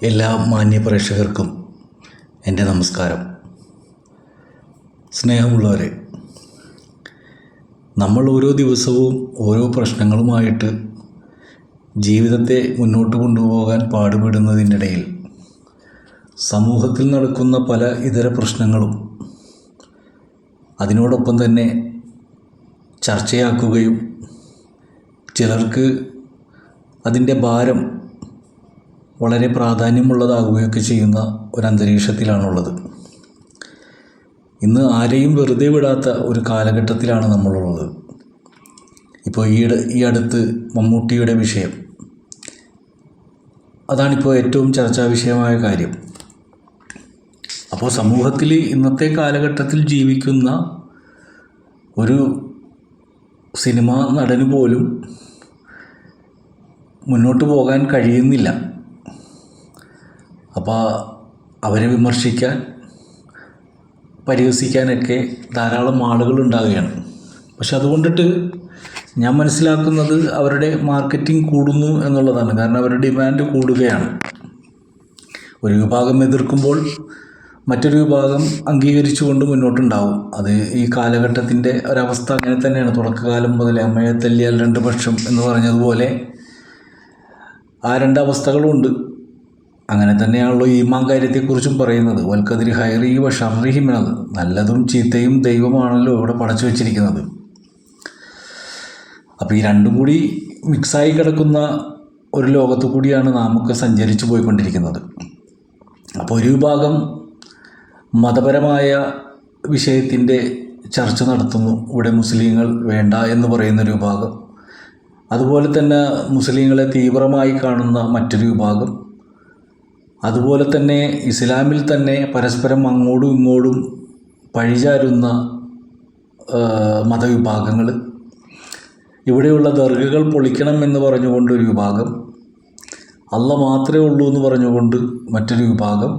എല്ലാ മാന്യ പ്രേക്ഷകർക്കും എൻ്റെ നമസ്കാരം. സ്നേഹമുള്ളവരെ, നമ്മൾ ഓരോ ദിവസവും ഓരോ പ്രശ്നങ്ങളുമായിട്ട് ജീവിതത്തെ മുന്നോട്ട് കൊണ്ടുപോകാൻ പാടുപെടുന്നതിനിടയിൽ സമൂഹത്തിൽ നടക്കുന്ന പല ഇതര പ്രശ്നങ്ങളും അതിനോടൊപ്പം തന്നെ ചർച്ചയാക്കുകയും ചിലർക്ക് അതിൻ്റെ ഭാരം വളരെ പ്രാധാന്യമുള്ളതാകുകയൊക്കെ ചെയ്യുന്ന ഒരു അന്തരീക്ഷത്തിലാണുള്ളത്. ഇന്ന് ആരെയും വെറുതെ വിടാത്ത ഒരു കാലഘട്ടത്തിലാണ് നമ്മളുള്ളത്. ഇപ്പോൾ ഈ അടുത്ത് മമ്മൂട്ടിയുടെ വിഷയം, അതാണിപ്പോൾ ഏറ്റവും ചർച്ചാ വിഷയമായ കാര്യം. അപ്പോൾ സമൂഹത്തിൽ ഇന്നത്തെ കാലഘട്ടത്തിൽ ജീവിക്കുന്ന ഒരു സിനിമാ നടന് പോലും മുന്നോട്ട് പോകാൻ കഴിയുന്നില്ല. അപ്പോൾ അവരെ വിമർശിക്കാൻ, പരിഹസിക്കാനൊക്കെ ധാരാളം ആളുകൾ ഉണ്ടാവുകയാണ്. പക്ഷെ അതുകൊണ്ടിട്ട് ഞാൻ മനസ്സിലാക്കുന്നത് അവരുടെ മാർക്കറ്റിംഗ് കൂടുന്നു എന്നുള്ളതാണ്. കാരണം അവരുടെ ഡിമാൻഡ് കൂടുകയാണ്. ഒരു വിഭാഗം എതിർക്കുമ്പോൾ മറ്റൊരു വിഭാഗം അംഗീകരിച്ചുകൊണ്ട് മുന്നോട്ടുണ്ടാവും. അത് ഈ കാലഘട്ടത്തിൻ്റെ ഒരവസ്ഥ അങ്ങനെ തന്നെയാണ്. തുടക്കകാലം മുതൽ അമ്മയെ തല്ലിയാൽ രണ്ട് പക്ഷം എന്ന് പറഞ്ഞതുപോലെ ആ രണ്ടവസ്ഥകളുമുണ്ട്. അങ്ങനെ തന്നെയാണല്ലോ ഈമാൻ കാര്യത്തെക്കുറിച്ചും പറയുന്നത്. വൽക്കതിരി ഹൈറി വ ഷർറിഹിമിനത്, നല്ലതും ചീത്തയും ദൈവമാണല്ലോ ഇവിടെ പടച്ചു വച്ചിരിക്കുന്നത്. അപ്പോൾ ഈ രണ്ടും കൂടി മിക്സായി കിടക്കുന്ന ഒരു ലോകത്തു കൂടിയാണ് നാമൊക്കെ സഞ്ചരിച്ചു പോയിക്കൊണ്ടിരിക്കുന്നത്. അപ്പോൾ ഒരു വിഭാഗം മതപരമായ വിഷയത്തിൻ്റെ ചർച്ച നടത്തുന്നു. ഇവിടെ മുസ്ലിങ്ങൾ വേണ്ട എന്ന് പറയുന്നൊരു വിഭാഗം, അതുപോലെ തന്നെ മുസ്ലിങ്ങളെ തീവ്രമായി കാണുന്ന മറ്റൊരു വിഭാഗം, അതുപോലെ തന്നെ ഇസ്ലാമിൽ തന്നെ പരസ്പരം അങ്ങോട്ടും ഇങ്ങോട്ടും പഴിചാരുന്ന മതവിഭാഗങ്ങൾ, ഇവിടെയുള്ള ദർഗകൾ പൊളിക്കണം എന്ന് പറഞ്ഞുകൊണ്ടൊരു വിഭാഗം, അള്ളാഹ് മാത്രമേ ഉള്ളൂ എന്ന് പറഞ്ഞുകൊണ്ട് മറ്റൊരു വിഭാഗം,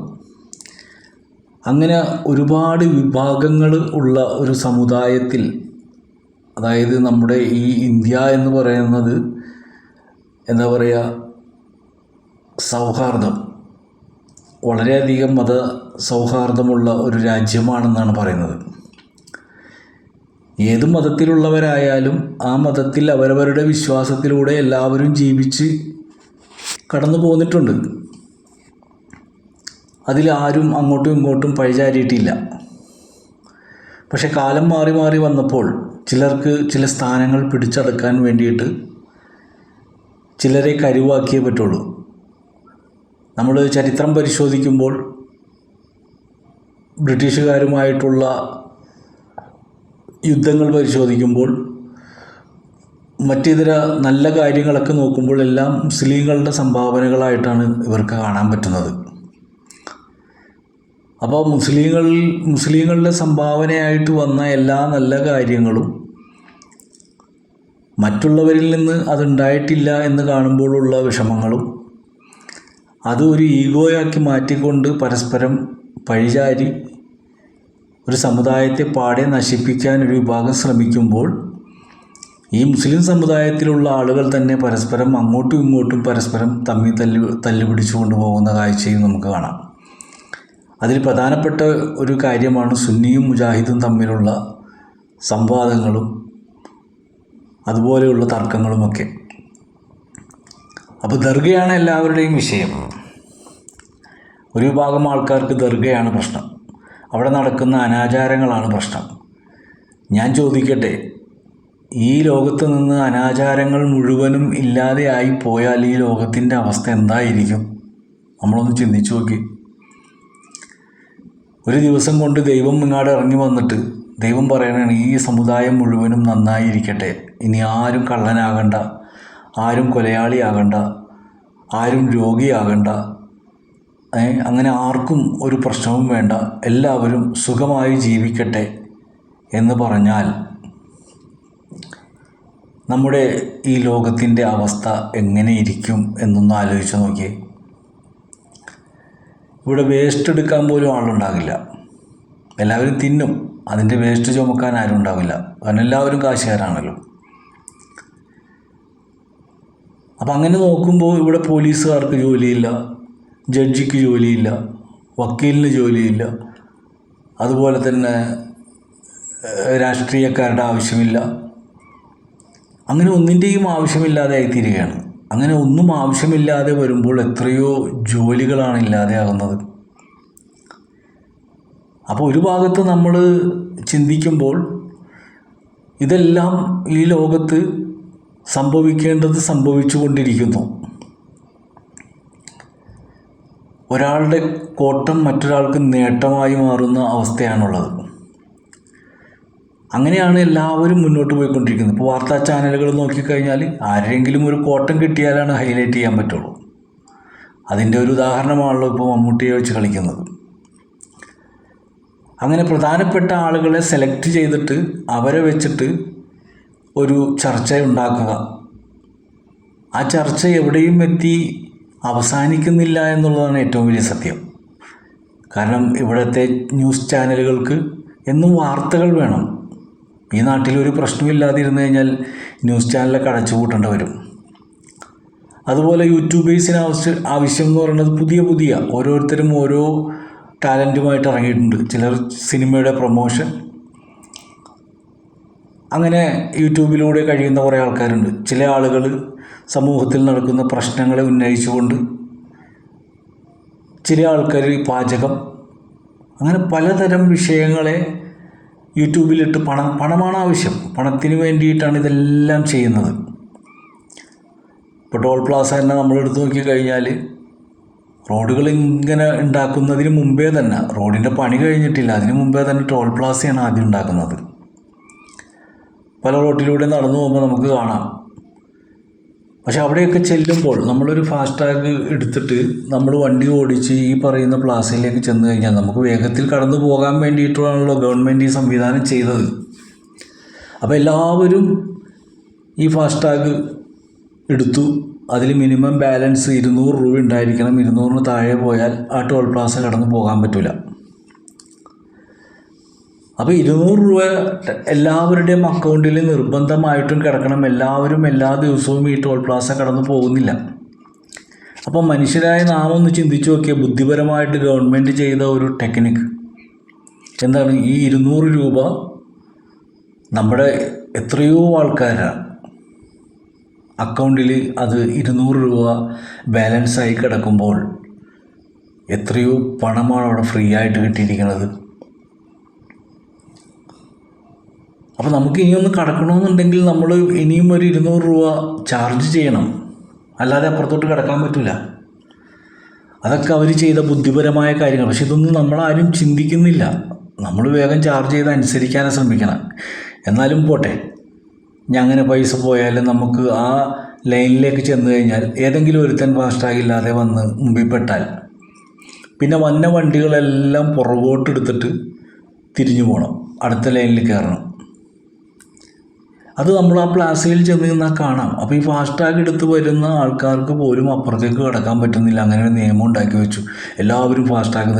അങ്ങനെ ഒരുപാട് വിഭാഗങ്ങൾ ഉള്ള ഒരു സമുദായത്തിൽ, അതായത് നമ്മുടെ ഈ ഇന്ത്യ എന്ന് പറയുന്നത് എന്താ പറയുക, സൗഹാർദ്ദം, വളരെയധികം മത സൗഹാർദ്ദമുള്ള ഒരു രാജ്യമാണെന്നാണ് പറയുന്നത്. ഏത് മതത്തിലുള്ളവരായാലും ആ മതത്തിൽ അവരവരുടെ വിശ്വാസത്തിലൂടെ എല്ലാവരും ജീവിച്ച് കടന്നു പോന്നിട്ടുണ്ട്. അതിലാരും അങ്ങോട്ടും ഇങ്ങോട്ടും പഴിചാരിയിട്ടില്ല. പക്ഷെ കാലം മാറി മാറി വന്നപ്പോൾ ചിലർക്ക് ചില സ്ഥാനങ്ങൾ പിടിച്ചടക്കാൻ വേണ്ടിയിട്ട് ചിലരെ കരുവാക്കിയേ പറ്റുള്ളൂ. നമ്മൾ ചരിത്രം പരിശോധിക്കുമ്പോൾ ബ്രിട്ടീഷുകാരുമായിട്ടുള്ള യുദ്ധങ്ങൾ പരിശോധിക്കുമ്പോൾ മറ്റിതര നല്ല കാര്യങ്ങളൊക്കെ നോക്കുമ്പോൾ എല്ലാം മുസ്ലിങ്ങളുടെ സംഭാവനകളായിട്ടാണ് ഇവർക്ക് കാണാൻ പറ്റുന്നത്. അപ്പോൾ മുസ്ലിങ്ങളുടെ സംഭാവനയായിട്ട് വന്ന എല്ലാ നല്ല കാര്യങ്ങളും മറ്റുള്ളവരിൽ നിന്ന് അതുണ്ടായിട്ടില്ല എന്ന് കാണുമ്പോഴുള്ള വിഷമങ്ങളും, അത് ഒരു ഈഗോയാക്കി മാറ്റിക്കൊണ്ട് പരസ്പരം പഴിചാരി ഒരു സമുദായത്തെ പാടെ നശിപ്പിക്കാൻ ഒരു വിഭാഗം ശ്രമിക്കുമ്പോൾ ഈ മുസ്ലിം സമുദായത്തിലുള്ള ആളുകൾ തന്നെ പരസ്പരം അങ്ങോട്ടും ഇങ്ങോട്ടും പരസ്പരം തമ്മിൽ തല്ലുപിടിച്ചു കൊണ്ടുപോകുന്ന കാഴ്ചയും നമുക്ക് കാണാം. അതിൽ പ്രധാനപ്പെട്ട ഒരു കാര്യമാണ് സുന്നിയും മുജാഹിദും തമ്മിലുള്ള സംവാദങ്ങളും അതുപോലെയുള്ള തർക്കങ്ങളുമൊക്കെ. അപ്പോൾ ദർഗയാണ് എല്ലാവരുടെയും വിഷയം. ഒരു വിഭാഗം ആൾക്കാർക്ക് ദർഗയാണ് പ്രശ്നം, അവിടെ നടക്കുന്ന അനാചാരങ്ങളാണ് പ്രശ്നം. ഞാൻ ചോദിക്കട്ടെ, ഈ ലോകത്ത് നിന്ന് അനാചാരങ്ങൾ മുഴുവനും ഇല്ലാതെയായി പോയാൽ ഈ ലോകത്തിൻ്റെ അവസ്ഥ എന്തായിരിക്കും? നമ്മളൊന്ന് ചിന്തിച്ചു നോക്കി. ഒരു ദിവസം കൊണ്ട് ദൈവം ഇങ്ങോട്ട് ഇറങ്ങി വന്നിട്ട് ദൈവം പറയണതാണ്, ഈ സമുദായം മുഴുവനും നന്നായിരിക്കട്ടെ, ഇനി ആരും കള്ളനാകണ്ട, ആരും കൊലയാളിയാകണ്ട, ആരും രോഗിയാകണ്ട, അങ്ങനെ ആർക്കും ഒരു പ്രശ്നവും വേണ്ട, എല്ലാവരും സുഖമായി ജീവിക്കട്ടെ എന്ന് പറഞ്ഞാൽ നമ്മുടെ ഈ ലോകത്തിൻ്റെ അവസ്ഥ എങ്ങനെയിരിക്കും എന്നൊന്ന് ആലോചിച്ച് നോക്കിയേ. ഇവിടെ വേസ്റ്റ് എടുക്കാൻ പോലും ആളുണ്ടാകില്ല. എല്ലാവരും തിന്നും, അതിൻ്റെ വേസ്റ്റ് ചുമക്കാൻ ആരും ഉണ്ടാവില്ല. കാരണം എല്ലാവരും കാശുകാരാണല്ലോ. അപ്പം അങ്ങനെ നോക്കുമ്പോൾ ഇവിടെ പോലീസുകാർക്ക് ജോലിയില്ല, ജഡ്ജിക്ക് ജോലിയില്ല, വക്കീലിന് ജോലിയില്ല, അതുപോലെ തന്നെ രാഷ്ട്രീയക്കാരുടെ ആവശ്യമില്ല. അങ്ങനെ ഒന്നിൻ്റെയും ആവശ്യമില്ലാതെ ആയിത്തീരുകയാണ്. അങ്ങനെ ഒന്നും ആവശ്യമില്ലാതെ വരുമ്പോൾ എത്രയോ ജോലികളാണ് ഇല്ലാതെയാകുന്നത്. അപ്പോൾ ഒരു ഭാഗത്ത് നമ്മൾ ചിന്തിക്കുമ്പോൾ ഇതെല്ലാം ഈ ലോകത്ത് സംഭവിക്കേണ്ടത് സംഭവിച്ചു കൊണ്ടിരിക്കുന്നു. ഒരാളുടെ കോട്ടം മറ്റൊരാൾക്ക് നേട്ടമായി മാറുന്ന അവസ്ഥയാണുള്ളത്. അങ്ങനെയാണ് എല്ലാവരും മുന്നോട്ട് പോയിക്കൊണ്ടിരിക്കുന്നത്. ഇപ്പോൾ വാർത്താ ചാനലുകൾ നോക്കിക്കഴിഞ്ഞാൽ ആരെങ്കിലും ഒരു കോട്ടം കിട്ടിയാലാണ് ഹൈലൈറ്റ് ചെയ്യാൻ പറ്റുള്ളൂ. അതിൻ്റെ ഒരു ഉദാഹരണമാണല്ലോ ഇപ്പോൾ മമ്മൂട്ടിയെ വെച്ച് കളിക്കുന്നത്. അങ്ങനെ പ്രധാനപ്പെട്ട ആളുകളെ സെലക്ട് ചെയ്തിട്ട് അവരെ വെച്ചിട്ട് ഒരു ചർച്ച ഉണ്ടാക്കുക. ആ ചർച്ച എവിടെയും എത്തി അവസാനിക്കുന്നില്ല എന്നുള്ളതാണ് ഏറ്റവും വലിയ സത്യം. കാരണം ഇവിടുത്തെ ന്യൂസ് ചാനലുകൾക്ക് എന്നും വാർത്തകൾ വേണം. ഈ നാട്ടിലൊരു പ്രശ്നമില്ലാതിരുന്നു കഴിഞ്ഞാൽ ന്യൂസ് ചാനലൊക്കെ അടച്ചുപൂട്ടേണ്ടി വരും. അതുപോലെ യൂട്യൂബേഴ്സിന് ആവശ്യം എന്ന് പറയുന്നത് പുതിയ ഓരോരുത്തരും ഓരോ ടാലൻറ്റുമായിട്ട് ഇറങ്ങിയിട്ടുണ്ട്. ചിലർ സിനിമയുടെ പ്രൊമോഷൻ, അങ്ങനെ യൂട്യൂബിലൂടെ കഴിയുന്ന കുറേ ആൾക്കാരുണ്ട്. ചില ആളുകൾ സമൂഹത്തിൽ നടക്കുന്ന പ്രശ്നങ്ങളെ ഉന്നയിച്ചുകൊണ്ട്, ചില ആൾക്കാർ പാചകം, അങ്ങനെ പലതരം വിഷയങ്ങളെ യൂട്യൂബിലിട്ട് പണമാണ് ആവശ്യം. പണത്തിന് വേണ്ടിയിട്ടാണ് ഇതെല്ലാം ചെയ്യുന്നത്. ഇപ്പോൾ ടോൾ പ്ലാസ തന്നെ നമ്മളെടുത്ത് നോക്കിക്കഴിഞ്ഞാൽ റോഡുകൾ ഇങ്ങനെ ഉണ്ടാക്കുന്നതിന് മുമ്പേ തന്നെ, റോഡിൻ്റെ പണി കഴിഞ്ഞിട്ടില്ല, അതിന് മുമ്പേ തന്നെ ടോൾ പ്ലാസയാണ് ആദ്യം ഉണ്ടാക്കുന്നത്. പല റോഡിലൂടെ നടന്നു പോകുമ്പോൾ നമുക്ക് കാണാം. പക്ഷെ അവിടെയൊക്കെ ചെല്ലുമ്പോൾ നമ്മളൊരു ഫാസ്ടാഗ് എടുത്തിട്ട് നമ്മൾ വണ്ടി ഓടിച്ച് ഈ പറയുന്ന പ്ലാസയിലേക്ക് ചെന്ന് കഴിഞ്ഞാൽ നമുക്ക് വേഗത്തിൽ കടന്നു പോകാൻ വേണ്ടിയിട്ടാണല്ലോ ഗവൺമെൻറ് ഈ സംവിധാനം ചെയ്തത്. അപ്പോൾ എല്ലാവരും ഈ ഫാസ്ടാഗ് എടുത്തു. അതിൽ മിനിമം ബാലൻസ് 200 രൂപ ഉണ്ടായിരിക്കണം. 200-ന് താഴെ പോയാൽ ആ ടോൾ പ്ലാസ കടന്നു പോകാൻ പറ്റില്ല. അപ്പോൾ 200 രൂപ എല്ലാവരുടെയും അക്കൗണ്ടിൽ നിർബന്ധമായിട്ടും കിടക്കണം. എല്ലാവരും എല്ലാ ദിവസവും ഈ ടോൾ പ്ലാസ കടന്നു പോകുന്നില്ല. അപ്പോൾ മനുഷ്യരായ നാം ഒന്ന് ചിന്തിച്ചു നോക്കിയാൽ ബുദ്ധിപരമായിട്ട് ഗവൺമെൻറ് ചെയ്ത ഒരു ടെക്നിക്ക് എന്താണ്? ഈ 200 രൂപ നമ്മുടെ എത്രയോ ആൾക്കാരാണ് അക്കൗണ്ടിൽ അത് 200 രൂപ ബാലൻസായി കിടക്കുമ്പോൾ എത്രയോ പണമാണ് അവിടെ ഫ്രീ ആയിട്ട് കിട്ടിയിരിക്കുന്നത്. അപ്പോൾ നമുക്ക് ഇനിയൊന്ന് കടക്കണമെന്നുണ്ടെങ്കിൽ നമ്മൾ ഇനിയും ഒരു 200 രൂപ ചാർജ് ചെയ്യണം, അല്ലാതെ അപ്പുറത്തോട്ട് കിടക്കാൻ പറ്റില്ല. അതൊക്കെ അവർ ചെയ്ത ബുദ്ധിപരമായ കാര്യങ്ങൾ. പക്ഷെ ഇതൊന്നും നമ്മളാരും ചിന്തിക്കുന്നില്ല. നമ്മൾ വേഗം ചാർജ് ചെയ്ത് അനുസരിക്കാനാണ് ശ്രമിക്കണം. എന്നാലും പോട്ടെ, ഞാൻ അങ്ങനെ പൈസ പോയാലും നമുക്ക് ആ ലൈനിലേക്ക് ചെന്ന് കഴിഞ്ഞാൽ ഏതെങ്കിലും ഒരുത്തൻ ഫാസ്ടാഗില്ലാതെ വന്ന് മുമ്പിൽ പെട്ടാൽ പിന്നെ വന്ന വണ്ടികളെല്ലാം പുറകോട്ടെടുത്തിട്ട് തിരിഞ്ഞു പോകണം, അടുത്ത ലൈനിൽ കയറണം. അത് നമ്മൾ ആ പ്ലാസയിൽ ചെന്ന് നിന്നാൽ കാണാം. അപ്പോൾ ഈ ഫാസ്ടാഗ് എടുത്ത് വരുന്ന ആൾക്കാർക്ക് പോലും അപ്പുറത്തേക്ക് കടക്കാൻ പറ്റുന്നില്ല. അങ്ങനെ ഒരു നിയമം ഉണ്ടാക്കി വെച്ചു. എല്ലാവരും ഫാസ്ടാഗ്,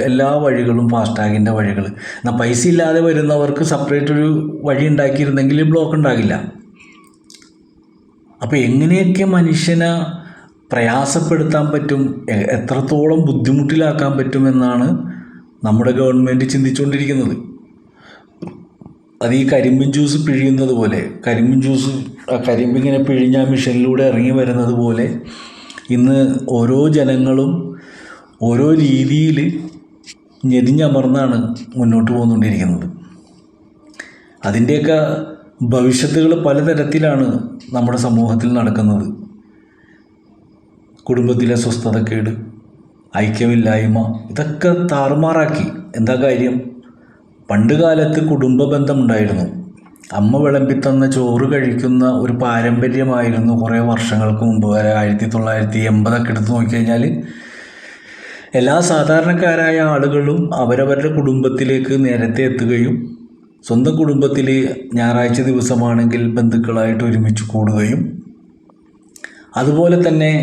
എല്ലാ വഴികളും ഫാസ്ടാഗിൻ്റെ വഴികൾ. എന്നാൽ പൈസ ഇല്ലാതെ വരുന്നവർക്ക് സെപ്പറേറ്റ് ഒരു വഴി ഉണ്ടാക്കിയിരുന്നെങ്കിൽ ബ്ലോക്ക് ഉണ്ടാകില്ല. അപ്പോൾ എങ്ങനെയൊക്കെ മനുഷ്യനെ പ്രയാസപ്പെടുത്താൻ പറ്റും, എത്രത്തോളം ബുദ്ധിമുട്ടിലാക്കാൻ പറ്റുമെന്നാണ് നമ്മുടെ ഗവൺമെൻറ് ചിന്തിച്ചുകൊണ്ടിരിക്കുന്നത്. അത് ഈ കരിമ്പിൻ ജ്യൂസ് പിഴിയുന്നത് പോലെ, കരിമ്പിങ്ങനെ പിഴിഞ്ഞ മിഷനിലൂടെ ഇറങ്ങി വരുന്നത് പോലെ ഇന്ന് ഓരോ ജനങ്ങളും ഓരോ രീതിയിൽ ഞെരിഞ്ഞമർന്നാണ് മുന്നോട്ട് പോന്നുകൊണ്ടിരിക്കുന്നത്. അതിൻ്റെയൊക്കെ ഭവിഷ്യത്തുകൾ പലതരത്തിലാണ് നമ്മുടെ സമൂഹത്തിൽ നടക്കുന്നത്. കുടുംബത്തിലെ സ്വസ്ഥതക്കേട്, ഐക്യമില്ലായ്മ, ഇതൊക്കെ താറുമാറാക്കി. എന്താ കാര്യം? പണ്ട് കാലത്ത് കുടുംബ ബന്ധമുണ്ടായിരുന്നു. അമ്മ വിളമ്പിത്തന്ന ചോറ് കഴിക്കുന്ന ഒരു പാരമ്പര്യമായിരുന്നു കുറേ വർഷങ്ങൾക്ക് മുമ്പ് വരെ. 1980 എടുത്ത് നോക്കിക്കഴിഞ്ഞാൽ എല്ലാ സാധാരണക്കാരായ ആളുകളും അവരവരുടെ കുടുംബത്തിലേക്ക് നേരത്തെ എത്തുകയും സ്വന്തം കുടുംബത്തിൽ ഞായറാഴ്ച ദിവസമാണെങ്കിൽ ബന്ധുക്കളായിട്ട് ഒരുമിച്ച് കൂടുകയും അതുപോലെ തന്നെ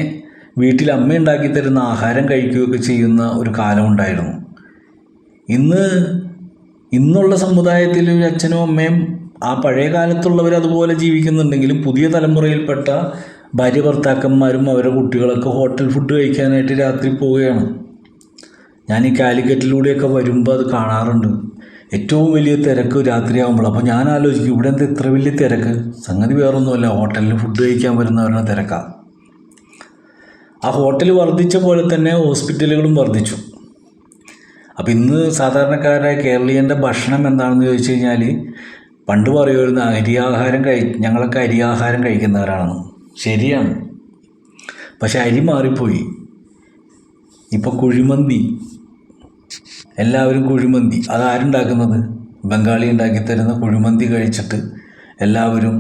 വീട്ടിൽ അമ്മ ഉണ്ടാക്കി തരുന്ന ആഹാരം കഴിക്കുകയൊക്കെ ചെയ്യുന്ന ഒരു കാലമുണ്ടായിരുന്നു. ഇന്നുള്ള സമുദായത്തിൽ അച്ഛനും അമ്മയും ആ പഴയ കാലത്തുള്ളവർ അതുപോലെ ജീവിക്കുന്നുണ്ടെങ്കിലും പുതിയ തലമുറയിൽപ്പെട്ട ഭാര്യ ഭർത്താക്കന്മാരും അവരുടെ കുട്ടികളൊക്കെ ഹോട്ടൽ ഫുഡ് കഴിക്കാനായിട്ട് രാത്രി പോവുകയാണ്. ഞാൻ ഈ കാലിക്കറ്റിലൂടെയൊക്കെ വരുമ്പോൾ അത് കാണാറുണ്ട്. ഏറ്റവും വലിയ തിരക്ക് രാത്രിയാകുമ്പോൾ. അപ്പോൾ ഞാൻ ആലോചിക്കും, ഇവിടെ എന്താ ഇത്ര വലിയ തിരക്ക്? സംഗതി വേറൊന്നുമല്ല, ഹോട്ടലിൽ ഫുഡ് കഴിക്കാൻ വരുന്നവരുടെ തിരക്കാണ്. ആ ഹോട്ടൽ വർദ്ധിച്ച പോലെ തന്നെ ഹോസ്പിറ്റലുകളും വർദ്ധിച്ചു. അപ്പം ഇന്ന് സാധാരണക്കാരായ കേരളീയൻ്റെ ഭക്ഷണം എന്താണെന്ന് ചോദിച്ചു കഴിഞ്ഞാൽ, പണ്ട് പറയുമായിരുന്നു ഞങ്ങളൊക്കെ അരിയാഹാരം കഴിക്കുന്നവരാണെന്ന്. ശരിയാണ്. പക്ഷെ അരി മാറിപ്പോയി. ഇപ്പോൾ കുഴിമന്തി, എല്ലാവരും കുഴിമന്തി. അതാരുണ്ടാക്കുന്നത്? ബംഗാളി ഉണ്ടാക്കി തരുന്ന കുഴിമന്തി കഴിച്ചിട്ട് എല്ലാവരും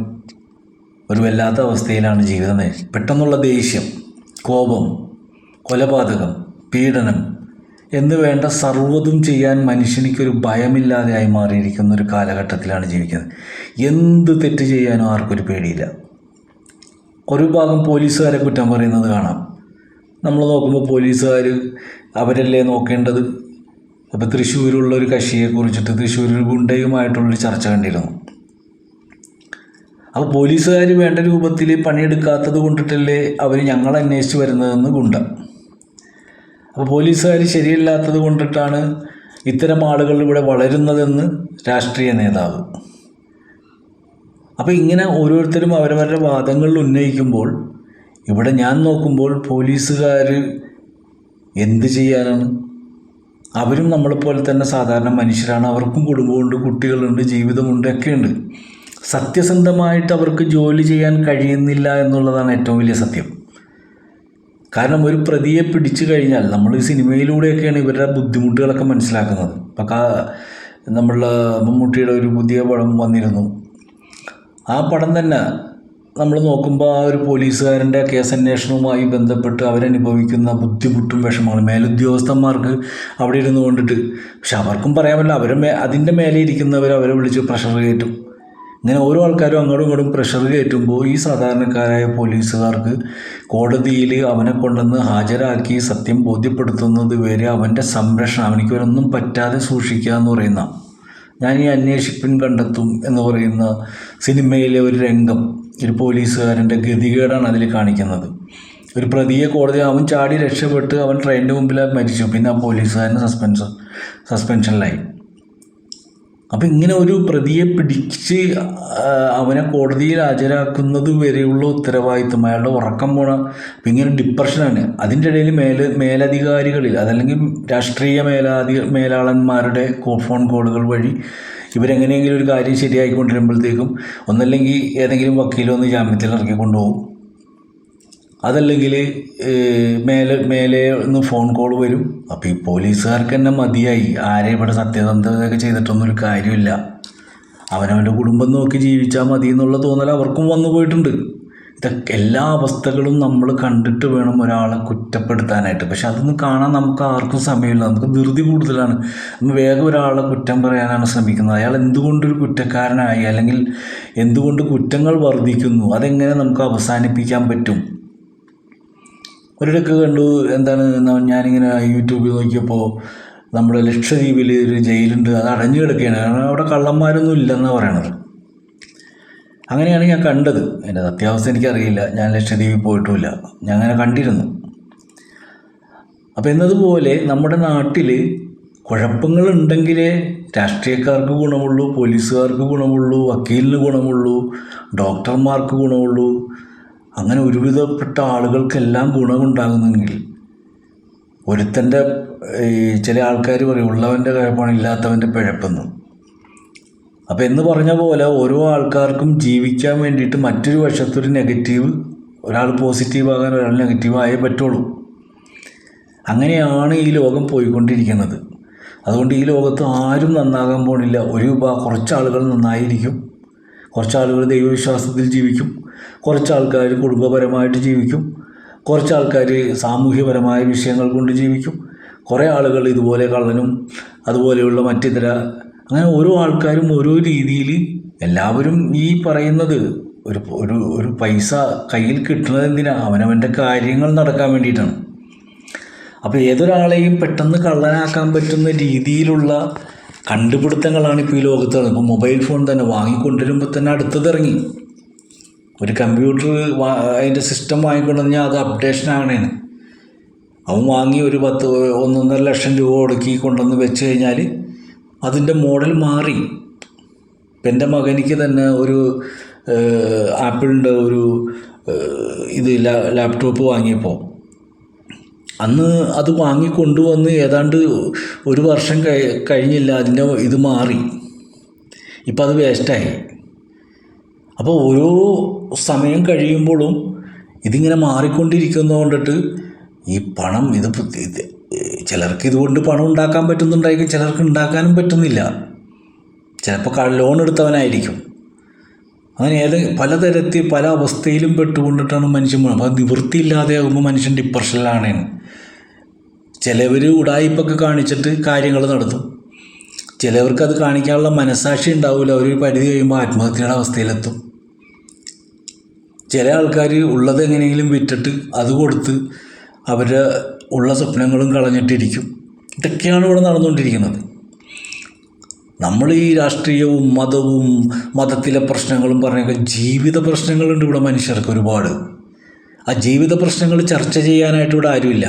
ഒരു വല്ലാത്ത അവസ്ഥയിലാണ് ജീവിതം. പെട്ടെന്നുള്ള ദേഷ്യം, കോപം, കൊലപാതകം, പീഡനം എന്ന് വേണ്ട സർവ്വതും ചെയ്യാൻ മനുഷ്യനിക്കൊരു ഭയമില്ലാതെയായി മാറിയിരിക്കുന്ന ഒരു കാലഘട്ടത്തിലാണ് ജീവിക്കുന്നത്. എന്ത് തെറ്റ് ചെയ്യാനോ ആർക്കൊരു പേടിയില്ല. ഒരു ഭാഗം പോലീസുകാരെ കുറ്റം പറയുന്നത് കാണാം. നമ്മൾ നോക്കുമ്പോൾ പോലീസുകാർ അവരല്ലേ നോക്കേണ്ടത്. അപ്പോൾ തൃശ്ശൂരുള്ളൊരു കക്ഷിയെ കുറിച്ചിട്ട് തൃശ്ശൂരിൽ ഗുണ്ടയുമായിട്ടുള്ളൊരു ചർച്ച കണ്ടിരുന്നു. അപ്പോൾ പോലീസുകാർ വേണ്ട രൂപത്തിൽ പണിയെടുക്കാത്തത് കൊണ്ടിട്ടല്ലേ അവർ ഞങ്ങളെ അന്വേഷിച്ച് വരുന്നതെന്ന് ഗുണ്ട. അപ്പോൾ പോലീസുകാർ ശരിയല്ലാത്തത് കൊണ്ടിട്ടാണ് ഇത്തരം ആളുകൾ ഇവിടെ വളരുന്നതെന്ന് രാഷ്ട്രീയ നേതാവ്. അപ്പോൾ ഇങ്ങനെ ഓരോരുത്തരും അവരവരുടെ വാദങ്ങൾ ഉന്നയിക്കുമ്പോൾ ഇവിടെ ഞാൻ നോക്കുമ്പോൾ പോലീസുകാർ എന്ത് ചെയ്യാനാണ്? അവരും നമ്മളെപ്പോലെ തന്നെ സാധാരണ മനുഷ്യരാണ്. അവർക്കും കുടുംബമുണ്ട്, കുട്ടികളുണ്ട്, ജീവിതമുണ്ട്, ഒക്കെയുണ്ട്. സത്യസന്ധമായിട്ട് അവർക്ക് ജോലി ചെയ്യാൻ കഴിയുന്നില്ല എന്നുള്ളതാണ് ഏറ്റവും വലിയ സത്യം. കാരണം ഒരു പ്രതിയെ പിടിച്ചു കഴിഞ്ഞാൽ, നമ്മൾ ഈ സിനിമയിലൂടെയൊക്കെയാണ് ഇവരുടെ ബുദ്ധിമുട്ടുകളൊക്കെ മനസ്സിലാക്കുന്നത്. ഇപ്പം നമ്മളുടെ മമ്മൂട്ടിയുടെ ഒരു പുതിയ പടം വന്നിരുന്നു. ആ പടം തന്നെ നമ്മൾ നോക്കുമ്പോൾ ആ ഒരു പോലീസുകാരൻ്റെ കേസന്വേഷണവുമായി ബന്ധപ്പെട്ട് അവരനുഭവിക്കുന്ന ബുദ്ധിമുട്ടും വിഷമങ്ങളും മേലുദ്യോഗസ്ഥന്മാർക്ക് അവിടെ ഇരുന്ന് കൊണ്ടിട്ട്. പക്ഷെ അവർക്കും പറയാൻ പറ്റില്ല, അതിൻ്റെ മേലെ ഇരിക്കുന്നവർ അവരെ വിളിച്ച് പ്രഷർ കയറ്റും. ഇങ്ങനെ ഓരോ ആൾക്കാരും അങ്ങോട്ടും ഇങ്ങോട്ടും പ്രഷർ കയറ്റുമ്പോൾ ഈ സാധാരണക്കാരായ പോലീസുകാർക്ക് കോടതിയിൽ അവനെ കൊണ്ടുവന്ന് ഹാജരാക്കി സത്യം ബോധ്യപ്പെടുത്തുന്നത് വരെ അവൻ്റെ സംരക്ഷണം, അവനിക്കൊരൊന്നും പറ്റാതെ സൂക്ഷിക്കുക എന്ന് പറയുന്ന, ഞാൻ ഈ അന്വേഷിപ്പിൻ കണ്ടെത്തും എന്ന് പറയുന്ന സിനിമയിലെ ഒരു രംഗം, ഒരു പോലീസുകാരൻ്റെ ഗതികേടാണ് അതിൽ കാണിക്കുന്നത്. ഒരു പ്രതിയെ കോടതി, അവൻ ചാടി രക്ഷപ്പെട്ട് അവൻ ട്രെയിനിൻ്റെ മുമ്പിൽ മരിച്ചു. പിന്നെ ആ പോലീസുകാരന് സസ്പെൻഷനിലായി. അപ്പം ഇങ്ങനെ ഒരു പ്രതിയെ പിടിച്ച് അവനെ കോടതിയിൽ ഹാജരാക്കുന്നത് വരെയുള്ള ഉത്തരവാദിത്വം, അയാളുടെ ഉറക്കം പോണ. അപ്പം ഇങ്ങനെ ഡിപ്രഷനാണ്. അതിൻ്റെ ഇടയിൽ മേലധികാരികളിൽ, അതല്ലെങ്കിൽ രാഷ്ട്രീയ മേലാളന്മാരുടെ ഫോൺ കോളുകൾ വഴി ഇവരെങ്ങനെയെങ്കിലും ഒരു കാര്യം ശരിയാക്കിക്കൊണ്ടിരുമ്പോഴത്തേക്കും ഒന്നല്ലെങ്കിൽ ഏതെങ്കിലും വക്കീലൊന്ന് ജാമ്യത്തിൽ ഇറക്കി കൊണ്ടുപോകും, അതല്ലെങ്കിൽ മേലെ ഒന്ന് ഫോൺ കോൾ വരും. അപ്പോൾ ഈ പോലീസുകാർക്ക് തന്നെ മതിയായി. ആരെ ഇവിടെ സത്യസന്ധതയൊക്കെ ചെയ്തിട്ടൊന്നൊരു കാര്യമില്ല, അവനവൻ്റെ കുടുംബം നോക്കി ജീവിച്ചാൽ മതി എന്നുള്ള തോന്നൽ അവർക്കും വന്നു പോയിട്ടുണ്ട്. ഇതൊക്കെ എല്ലാ അവസ്ഥകളും നമ്മൾ കണ്ടിട്ട് വേണം ഒരാളെ കുറ്റപ്പെടുത്താനായിട്ട്. പക്ഷെ അതൊന്നും കാണാൻ നമുക്ക് ആർക്കും സമയമില്ല. നമുക്ക് ധൃതി കൂടുതലാണ്. നമ്മൾ വേഗം ഒരാളെ കുറ്റം പറയാനാണ് ശ്രമിക്കുന്നത്. അയാൾ എന്തുകൊണ്ടൊരു കുറ്റക്കാരനായി, അല്ലെങ്കിൽ എന്തുകൊണ്ട് കുറ്റങ്ങൾ വർദ്ധിക്കുന്നു, അതെങ്ങനെ നമുക്ക് അവസാനിപ്പിക്കാൻ പറ്റും? ഒരിടയ്ക്ക് കണ്ടു, എന്താണ്, ഞാനിങ്ങനെ യൂട്യൂബിൽ നോക്കിയപ്പോൾ നമ്മുടെ ലക്ഷദ്വീപിൽ ഒരു ജയിലുണ്ട്, അത് അടഞ്ഞു കിടക്കുകയാണ്. കാരണം അവിടെ കള്ളന്മാരൊന്നും ഇല്ലെന്നാണ് പറയണത്. അങ്ങനെയാണ് ഞാൻ കണ്ടത്. എൻ്റെ സത്യാവസ്ഥ എനിക്കറിയില്ല, ഞാൻ ലക്ഷദ്വീപിൽ പോയിട്ടുമില്ല, ഞാൻ അങ്ങനെ കണ്ടിരുന്നു. അപ്പോൾ എന്നതുപോലെ നമ്മുടെ നാട്ടിൽ കുഴപ്പങ്ങളുണ്ടെങ്കിലേ രാഷ്ട്രീയക്കാർക്ക് ഗുണമുള്ളൂ, പോലീസുകാർക്ക് ഗുണമുള്ളൂ, വക്കീലിന് ഗുണമുള്ളൂ, ഡോക്ടർമാർക്ക് ഗുണമുള്ളൂ. അങ്ങനെ ഒരുവിധപ്പെട്ട ആളുകൾക്കെല്ലാം ഗുണമുണ്ടാകുന്നെങ്കിൽ ഒരുത്തൻ്റെ, ചില ആൾക്കാർ പറയും ഉള്ളവൻ്റെ കുഴപ്പമാണ് ഇല്ലാത്തവൻ്റെ പിഴപ്പെന്ന്. അപ്പോൾ എന്ന് പറഞ്ഞ പോലെ ഓരോ ആൾക്കാർക്കും ജീവിക്കാൻ വേണ്ടിയിട്ട് മറ്റൊരു വശത്തൊരു നെഗറ്റീവ്, ഒരാൾ പോസിറ്റീവാകാൻ ഒരാൾ നെഗറ്റീവ് ആയേ പറ്റുള്ളൂ. അങ്ങനെയാണ് ഈ ലോകം പോയിക്കൊണ്ടിരിക്കുന്നത്. അതുകൊണ്ട് ഈ ലോകത്ത് ആരും നന്നാകാൻ പോണില്ല. കുറച്ച് ആളുകൾ നന്നായിരിക്കും, കുറച്ച് ആളുകൾ ദൈവവിശ്വാസത്തിൽ ജീവിക്കും, കുറച്ച് ആൾക്കാർ കുടുംബപരമായിട്ട് ജീവിക്കും, കുറച്ച് ആൾക്കാർ സാമൂഹ്യപരമായ വിഷയങ്ങൾ കൊണ്ട് ജീവിക്കും, കുറേ ആളുകൾ ഇതുപോലെ കള്ളനും അതുപോലെയുള്ള മറ്റിതര, അങ്ങനെ ഓരോ ആൾക്കാരും ഓരോ രീതിയിൽ. എല്ലാവരും ഈ പറയുന്നത് ഒരു പൈസ കയ്യിൽ കിട്ടുന്നത് എന്തിനാണ്? അവനവൻ്റെ കാര്യങ്ങൾ നടക്കാൻ വേണ്ടിയിട്ടാണ്. അപ്പോൾ ഏതൊരാളെയും പെട്ടെന്ന് കള്ളനാക്കാൻ പറ്റുന്ന രീതിയിലുള്ള കണ്ടുപിടുത്തങ്ങളാണ് ഇപ്പോൾ ഈ ലോകത്ത്. ഇപ്പോൾ മൊബൈൽ ഫോൺ തന്നെ വാങ്ങിക്കൊണ്ടിരുമ്പോൾ തന്നെ അടുത്തത് ഇറങ്ങി. ഒരു കമ്പ്യൂട്ടർ അതിൻ്റെ സിസ്റ്റം വാങ്ങിക്കൊണ്ടുവന്നാൽ അത് അപ്ഡേഷൻ ആകണേന്. അവൻ വാങ്ങി ഒരു 1.5 ലക്ഷം രൂപ കൊടുക്കി കൊണ്ടുവന്ന് വെച്ച് കഴിഞ്ഞാൽ അതിൻ്റെ മോഡൽ മാറി. ഇപ്പം എൻ്റെ മകനിക്ക് തന്നെ ഒരു ആപ്പിളിൻ്റെ ഒരു ലാപ്ടോപ്പ് വാങ്ങിയപ്പോൾ അന്ന് അത് വാങ്ങിക്കൊണ്ടുവന്ന് ഏതാണ്ട് 1 വർഷം കഴിഞ്ഞില്ല, അതിൻ്റെ ഇത് മാറി. ഇപ്പം അത് വേസ്റ്റായി. അപ്പോൾ ഓരോ സമയം കഴിയുമ്പോഴും ഇതിങ്ങനെ മാറിക്കൊണ്ടിരിക്കുന്നത് കൊണ്ടിട്ട് ഈ പണം ഇത് ചിലർക്ക് ഇതുകൊണ്ട് പണം ഉണ്ടാക്കാൻ പറ്റുന്നുണ്ടായിരിക്കും, ചിലർക്ക് ഉണ്ടാക്കാനും പറ്റുന്നില്ല. ചിലപ്പോൾ ലോൺ എടുത്തവനായിരിക്കും. അങ്ങനെ പലതരത്തിൽ പല അവസ്ഥയിലും പെട്ടുകൊണ്ടിട്ടാണ് മനുഷ്യൻ. അപ്പോൾ നിവൃത്തിയില്ലാതെ ആകുമ്പോൾ മനുഷ്യൻ ഡിപ്രഷനിലാണ്. ചിലവർ ഉടായിപ്പൊക്കെ കാണിച്ചിട്ട് കാര്യങ്ങൾ നടത്തും. ചിലവർക്ക് അത് കാണിക്കാനുള്ള മനസ്സാക്ഷി ഉണ്ടാവില്ല. ഒരു പരിധി കഴിയുമ്പോൾ ആത്മഹത്യയുടെ അവസ്ഥയിലെത്തും. ചില ആൾക്കാർ ഉള്ളത് എങ്ങനെയെങ്കിലും വിറ്റിട്ട് അത് കൊടുത്ത് അവരുടെ ഉള്ള സ്വപ്നങ്ങളും കളഞ്ഞിട്ടിരിക്കും. ഇതൊക്കെയാണ് ഇവിടെ നടന്നുകൊണ്ടിരിക്കുന്നത്. നമ്മൾ ഈ രാഷ്ട്രീയവും മതവും മതത്തിലെ പ്രശ്നങ്ങളും പറഞ്ഞൊക്കെ ജീവിത പ്രശ്നങ്ങളുണ്ട് ഇവിടെ മനുഷ്യർക്ക് ഒരുപാട്. ആ ജീവിത പ്രശ്നങ്ങൾ ചർച്ച ചെയ്യാനായിട്ട് ഇവിടെ ആരുമില്ല.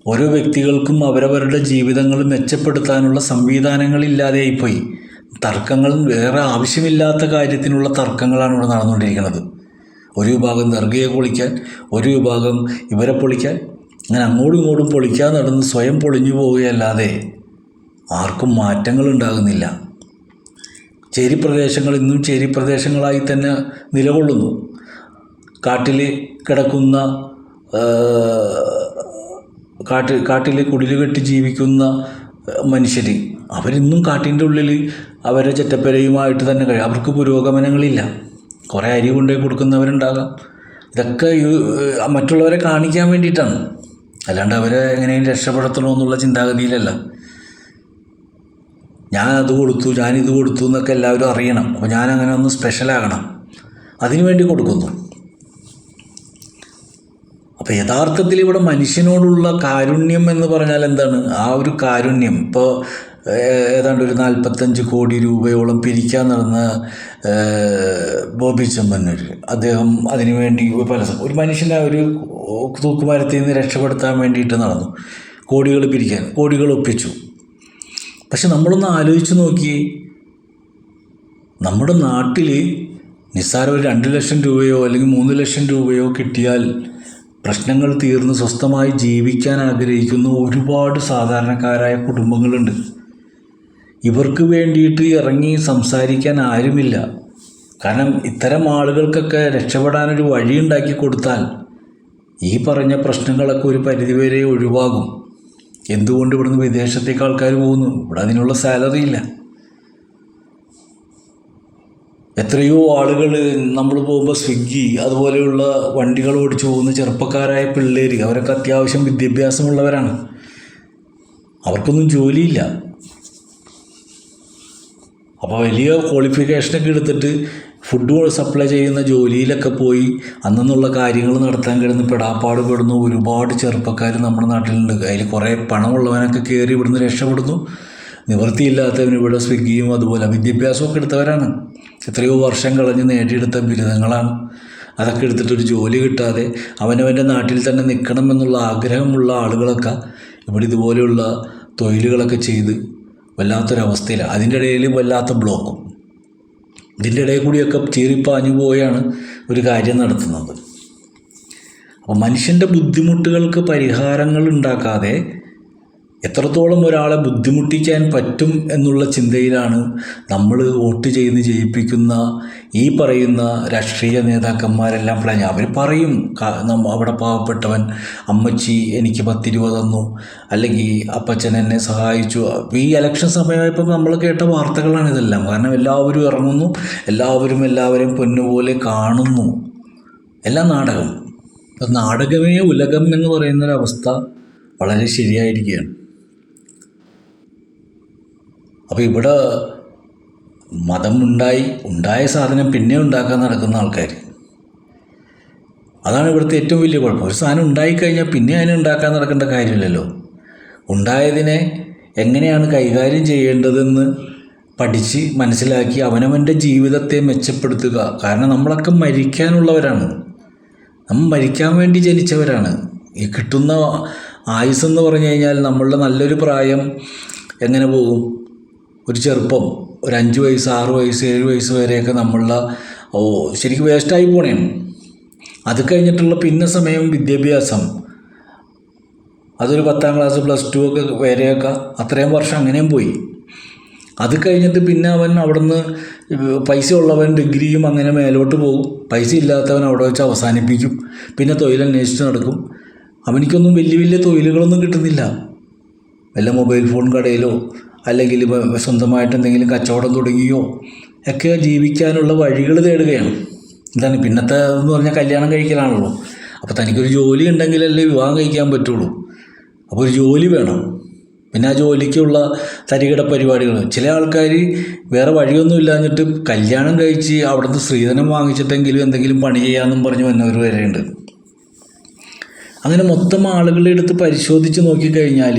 ഓരോ വ്യക്തികൾക്കും അവരവരുടെ ജീവിതങ്ങൾ മെച്ചപ്പെടുത്താനുള്ള സംവിധാനങ്ങളില്ലാതെയായിപ്പോയി. തർക്കങ്ങൾ വേറെ ആവശ്യമില്ലാത്ത കാര്യത്തിനുള്ള തർക്കങ്ങളാണ് ഇവിടെ നടന്നുകൊണ്ടിരിക്കുന്നത്. ഒരു വിഭാഗം ദർഗയെ പൊളിക്കാൻ, ഒരു വിഭാഗം ഇവരെ പൊളിക്കാൻ, അങ്ങനെ അങ്ങോട്ടും ഇങ്ങോട്ടും പൊളിക്കാൻ നടന്ന് സ്വയം പൊളിഞ്ഞു പോവുകയല്ലാതെ ആർക്കും മാറ്റങ്ങൾ ഉണ്ടാകുന്നില്ല. ചേരിപ്രദേശങ്ങൾ ഇന്നും ചേരിപ്രദേശങ്ങളായി തന്നെ നിലകൊള്ളുന്നു. കാട്ടിൽ കിടക്കുന്ന കാട്ടിൽ കുടില് കെട്ടി ജീവിക്കുന്ന മനുഷ്യർ അവരിന്നും കാട്ടിൻ്റെ ഉള്ളിൽ അവരെ ചെറ്റപ്പരയുമായിട്ട് തന്നെ കഴിയും. അവർക്ക് പുരോഗമനങ്ങളില്ല. കുറേ അരി കൊണ്ടുപോയി കൊടുക്കുന്നവരുണ്ടാകാം. ഇതൊക്കെ മറ്റുള്ളവരെ കാണിക്കാൻ വേണ്ടിയിട്ടാണ്, അല്ലാണ്ട് അവരെ എങ്ങനെയും രക്ഷപ്പെടുത്തണമെന്നുള്ള ചിന്താഗതിയിലല്ല. ഞാനത് കൊടുത്തു, ഞാനിത് കൊടുത്തു എന്നൊക്കെ എല്ലാവരും അറിയണം. അപ്പോൾ ഞാനങ്ങനെ ഒന്ന് സ്പെഷ്യലാകണം, അതിനു വേണ്ടി കൊടുക്കുന്നു. അപ്പോൾ യഥാർത്ഥത്തിൽ ഇവിടെ മനുഷ്യനോടുള്ള കാരുണ്യം എന്ന് പറഞ്ഞാൽ എന്താണ്? ആ ഒരു കാരുണ്യം ഇപ്പോൾ ഏതാണ്ട് ഒരു 45 കോടി രൂപയോളം പിരിക്കാൻ നടന്ന ബോബി ചെമ്മന്നൂർ, അദ്ദേഹം അതിനുവേണ്ടി ഒരു മനുഷ്യനെ ഒരു തൂക്കുമരത്തിൽ നിന്ന് രക്ഷപ്പെടുത്താൻ വേണ്ടിയിട്ട് നടന്നു. കോടികൾ പിരിക്കാൻ, കോടികൾ ഒപ്പിച്ചു. പക്ഷെ നമ്മളൊന്ന് ആലോചിച്ച് നോക്കി, നമ്മുടെ നാട്ടിൽ നിസ്സാരം ഒരു 2 ലക്ഷം രൂപയോ അല്ലെങ്കിൽ 3 ലക്ഷം രൂപയോ കിട്ടിയാൽ പ്രശ്നങ്ങൾ തീർന്ന് സ്വസ്ഥമായി ജീവിക്കാൻ ആഗ്രഹിക്കുന്ന ഒരുപാട് സാധാരണക്കാരായ കുടുംബങ്ങളുണ്ട്. ഇവർക്ക് വേണ്ടിയിട്ട് ഇറങ്ങി സംസാരിക്കാൻ ആരുമില്ല. കാരണം ഇത്തരം ആളുകൾക്കൊക്കെ രക്ഷപ്പെടാനൊരു വഴിയുണ്ടാക്കി കൊടുത്താൽ ഈ പറഞ്ഞ പ്രശ്നങ്ങളൊക്കെ ഒരു പരിധിവരെ ഒഴിവാകും. എന്തുകൊണ്ട് ഇവിടുന്ന് വിദേശത്തേക്ക് ആൾക്കാർ പോകുന്നു? ഇവിടെ അതിനുള്ള സാലറി ഇല്ല. എത്രയോ ആളുകൾ നമ്മൾ പോകുമ്പോൾ സ്വിഗ്ഗി അതുപോലെയുള്ള വണ്ടികൾ ഓടിച്ചു പോകുന്ന ചെറുപ്പക്കാരായ പിള്ളേർ, അവരൊക്കെ അത്യാവശ്യം വിദ്യാഭ്യാസമുള്ളവരാണ്. അവർക്കൊന്നും ജോലിയില്ല. അപ്പോൾ വലിയ ക്വാളിഫിക്കേഷനൊക്കെ എടുത്തിട്ട് ഫുഡ് സപ്ലൈ ചെയ്യുന്ന ജോലിയിലൊക്കെ പോയി അന്നുള്ള കാര്യങ്ങൾ നടത്താൻ കിടന്ന് പെടാപ്പാട് പെടുന്ന ഒരുപാട് ചെറുപ്പക്കാർ നമ്മുടെ നാട്ടിലുണ്ട്. അതിൽ കുറേ പണമുള്ളവനൊക്കെ കയറി ഇവിടുന്ന് രക്ഷപ്പെടുന്നു. നിവൃത്തിയില്ലാത്തവന് ഇവിടെ സ്വിഗ്ഗിയും അതുപോലെ വിദ്യാഭ്യാസമൊക്കെ എടുത്തവരാണ്. എത്രയോ വർഷം കളഞ്ഞ് നേടിയെടുത്ത ബിരുദങ്ങളാണ്. അതൊക്കെ എടുത്തിട്ടൊരു ജോലി കിട്ടാതെ അവനവൻ്റെ നാട്ടിൽ തന്നെ നിൽക്കണം എന്നുള്ള ആഗ്രഹമുള്ള ആളുകളൊക്കെ ഇവിടെ ഇതുപോലെയുള്ള തൊഴിലുകളൊക്കെ ചെയ്ത് വല്ലാത്തൊരവസ്ഥയിലാണ്. അതിൻ്റെ ഇടയിൽ വല്ലാത്ത ബ്ലോക്കും. ഇതിൻ്റെ ഇടയിൽ കൂടിയൊക്കെ ചീറിപ്പാഞ്ഞു പോയാണ് ഒരു കാര്യം നടത്തുന്നത്. അപ്പോൾ മനുഷ്യൻ്റെ ബുദ്ധിമുട്ടുകൾക്ക് പരിഹാരങ്ങൾ ഉണ്ടാക്കാതെ എത്രത്തോളം ഒരാളെ ബുദ്ധിമുട്ടിക്കാൻ പറ്റും എന്നുള്ള ചിന്തയിലാണ് നമ്മൾ വോട്ട് ചെയ്ത് ജയിപ്പിക്കുന്ന ഈ പറയുന്ന രാഷ്ട്രീയ നേതാക്കന്മാരെല്ലാം പ്ലാൻ. അവർ പറയും അവിടെ പാവപ്പെട്ടവൻ അമ്മച്ചി എനിക്ക് 10 രൂപ തന്നു, അല്ലെങ്കിൽ അപ്പച്ചൻ എന്നെ സഹായിച്ചു. ഈ ഇലക്ഷൻ സമയമായപ്പോൾ നമ്മൾ കേട്ട വാർത്തകളാണ് ഇതെല്ലാം. കാരണം എല്ലാവരും ഇറങ്ങുന്നു, എല്ലാവരെയും പൊന്നുപോലെ കാണുന്നു. എല്ലാം നാടകം. നാടകമേ ഉലകം എന്ന് പറയുന്നൊരവസ്ഥ വളരെ ശരിയായിരിക്കുകയാണ്. അപ്പോൾ ഇവിടെ മതം ഉണ്ടായ സാധനം പിന്നെ ഉണ്ടാക്കാൻ നടക്കുന്ന ആൾക്കാർ, അതാണ് ഇവിടുത്തെ ഏറ്റവും വലിയ കുഴപ്പം. ഒരു സാധനം ഉണ്ടായിക്കഴിഞ്ഞാൽ പിന്നെ അതിനെ ഉണ്ടാക്കാൻ നടക്കേണ്ട കാര്യമില്ലല്ലോ. ഉണ്ടായതിനെ എങ്ങനെയാണ് കൈകാര്യം ചെയ്യേണ്ടതെന്ന് പഠിച്ച് മനസ്സിലാക്കി അവനവൻ്റെ ജീവിതത്തെ മെച്ചപ്പെടുത്തുക. കാരണം നമ്മളൊക്കെ മരിക്കാനുള്ളവരാണ്, നമ്മൾ മരിക്കാൻ വേണ്ടി ജനിച്ചവരാണ്. ഈ കിട്ടുന്ന ആയുസ്സെന്ന് പറഞ്ഞു കഴിഞ്ഞാൽ നമ്മളുടെ നല്ലൊരു പ്രായം എങ്ങനെ പോകും? ഒരു ചെറുപ്പം, ഒരു 5 വയസ്സ് 6 വയസ്സ് 7 വയസ്സ് വരെയൊക്കെ നമ്മളുടെ ശരിക്കും വേസ്റ്റായി പോണേണ്. അത് കഴിഞ്ഞിട്ടുള്ള പിന്നെ സമയം വിദ്യാഭ്യാസം, അതൊരു 10ാം ക്ലാസ് +2 ഒക്കെ വരെയൊക്കെ അത്രയും വർഷം അങ്ങനെയും പോയി. അത് കഴിഞ്ഞിട്ട് പിന്നെ അവൻ അവിടുന്ന് പൈസ ഉള്ളവൻ ഡിഗ്രിയും അങ്ങനെ മേലോട്ട് പോകും, പൈസ ഇല്ലാത്തവൻ അവിടെ വെച്ച് അവസാനിപ്പിക്കും. പിന്നെ തൊഴിലന്വേഷിച്ച് നടക്കും. അവനിക്കൊന്നും വലിയ വലിയ തൊഴിലുകളൊന്നും കിട്ടുന്നില്ല. വല്ല മൊബൈൽ ഫോൺ കടയിലോ അല്ലെങ്കിൽ സ്വന്തമായിട്ട് എന്തെങ്കിലും കച്ചവടം തുടങ്ങിയോ ഒക്കെ ജീവിക്കാനുള്ള വഴികൾ തേടുകയാണ്. എന്താണ് പിന്നത്തെ എന്ന് പറഞ്ഞാൽ കല്യാണം കഴിക്കലാണല്ലോ. അപ്പോൾ തനിക്കൊരു ജോലി ഉണ്ടെങ്കിലല്ലേ വിവാഹം കഴിക്കാൻ പറ്റുള്ളൂ. അപ്പോൾ ഒരു ജോലി വേണം. പിന്നെ ആ ജോലിക്കുള്ള തരികിട പരിപാടികൾ. ചില ആൾക്കാർ വേറെ വഴിയൊന്നും ഇല്ലാഞ്ഞിട്ട് കല്യാണം കഴിച്ച് അവിടുന്ന് സ്ത്രീധനം വാങ്ങിച്ചിട്ടെങ്കിലും എന്തെങ്കിലും പണി ചെയ്യാമെന്നും പറഞ്ഞ് വന്നവർ വരെയുണ്ട്. അങ്ങനെ മൊത്തം ആളുകളുടെ അടുത്ത് പരിശോധിച്ച് നോക്കിക്കഴിഞ്ഞാൽ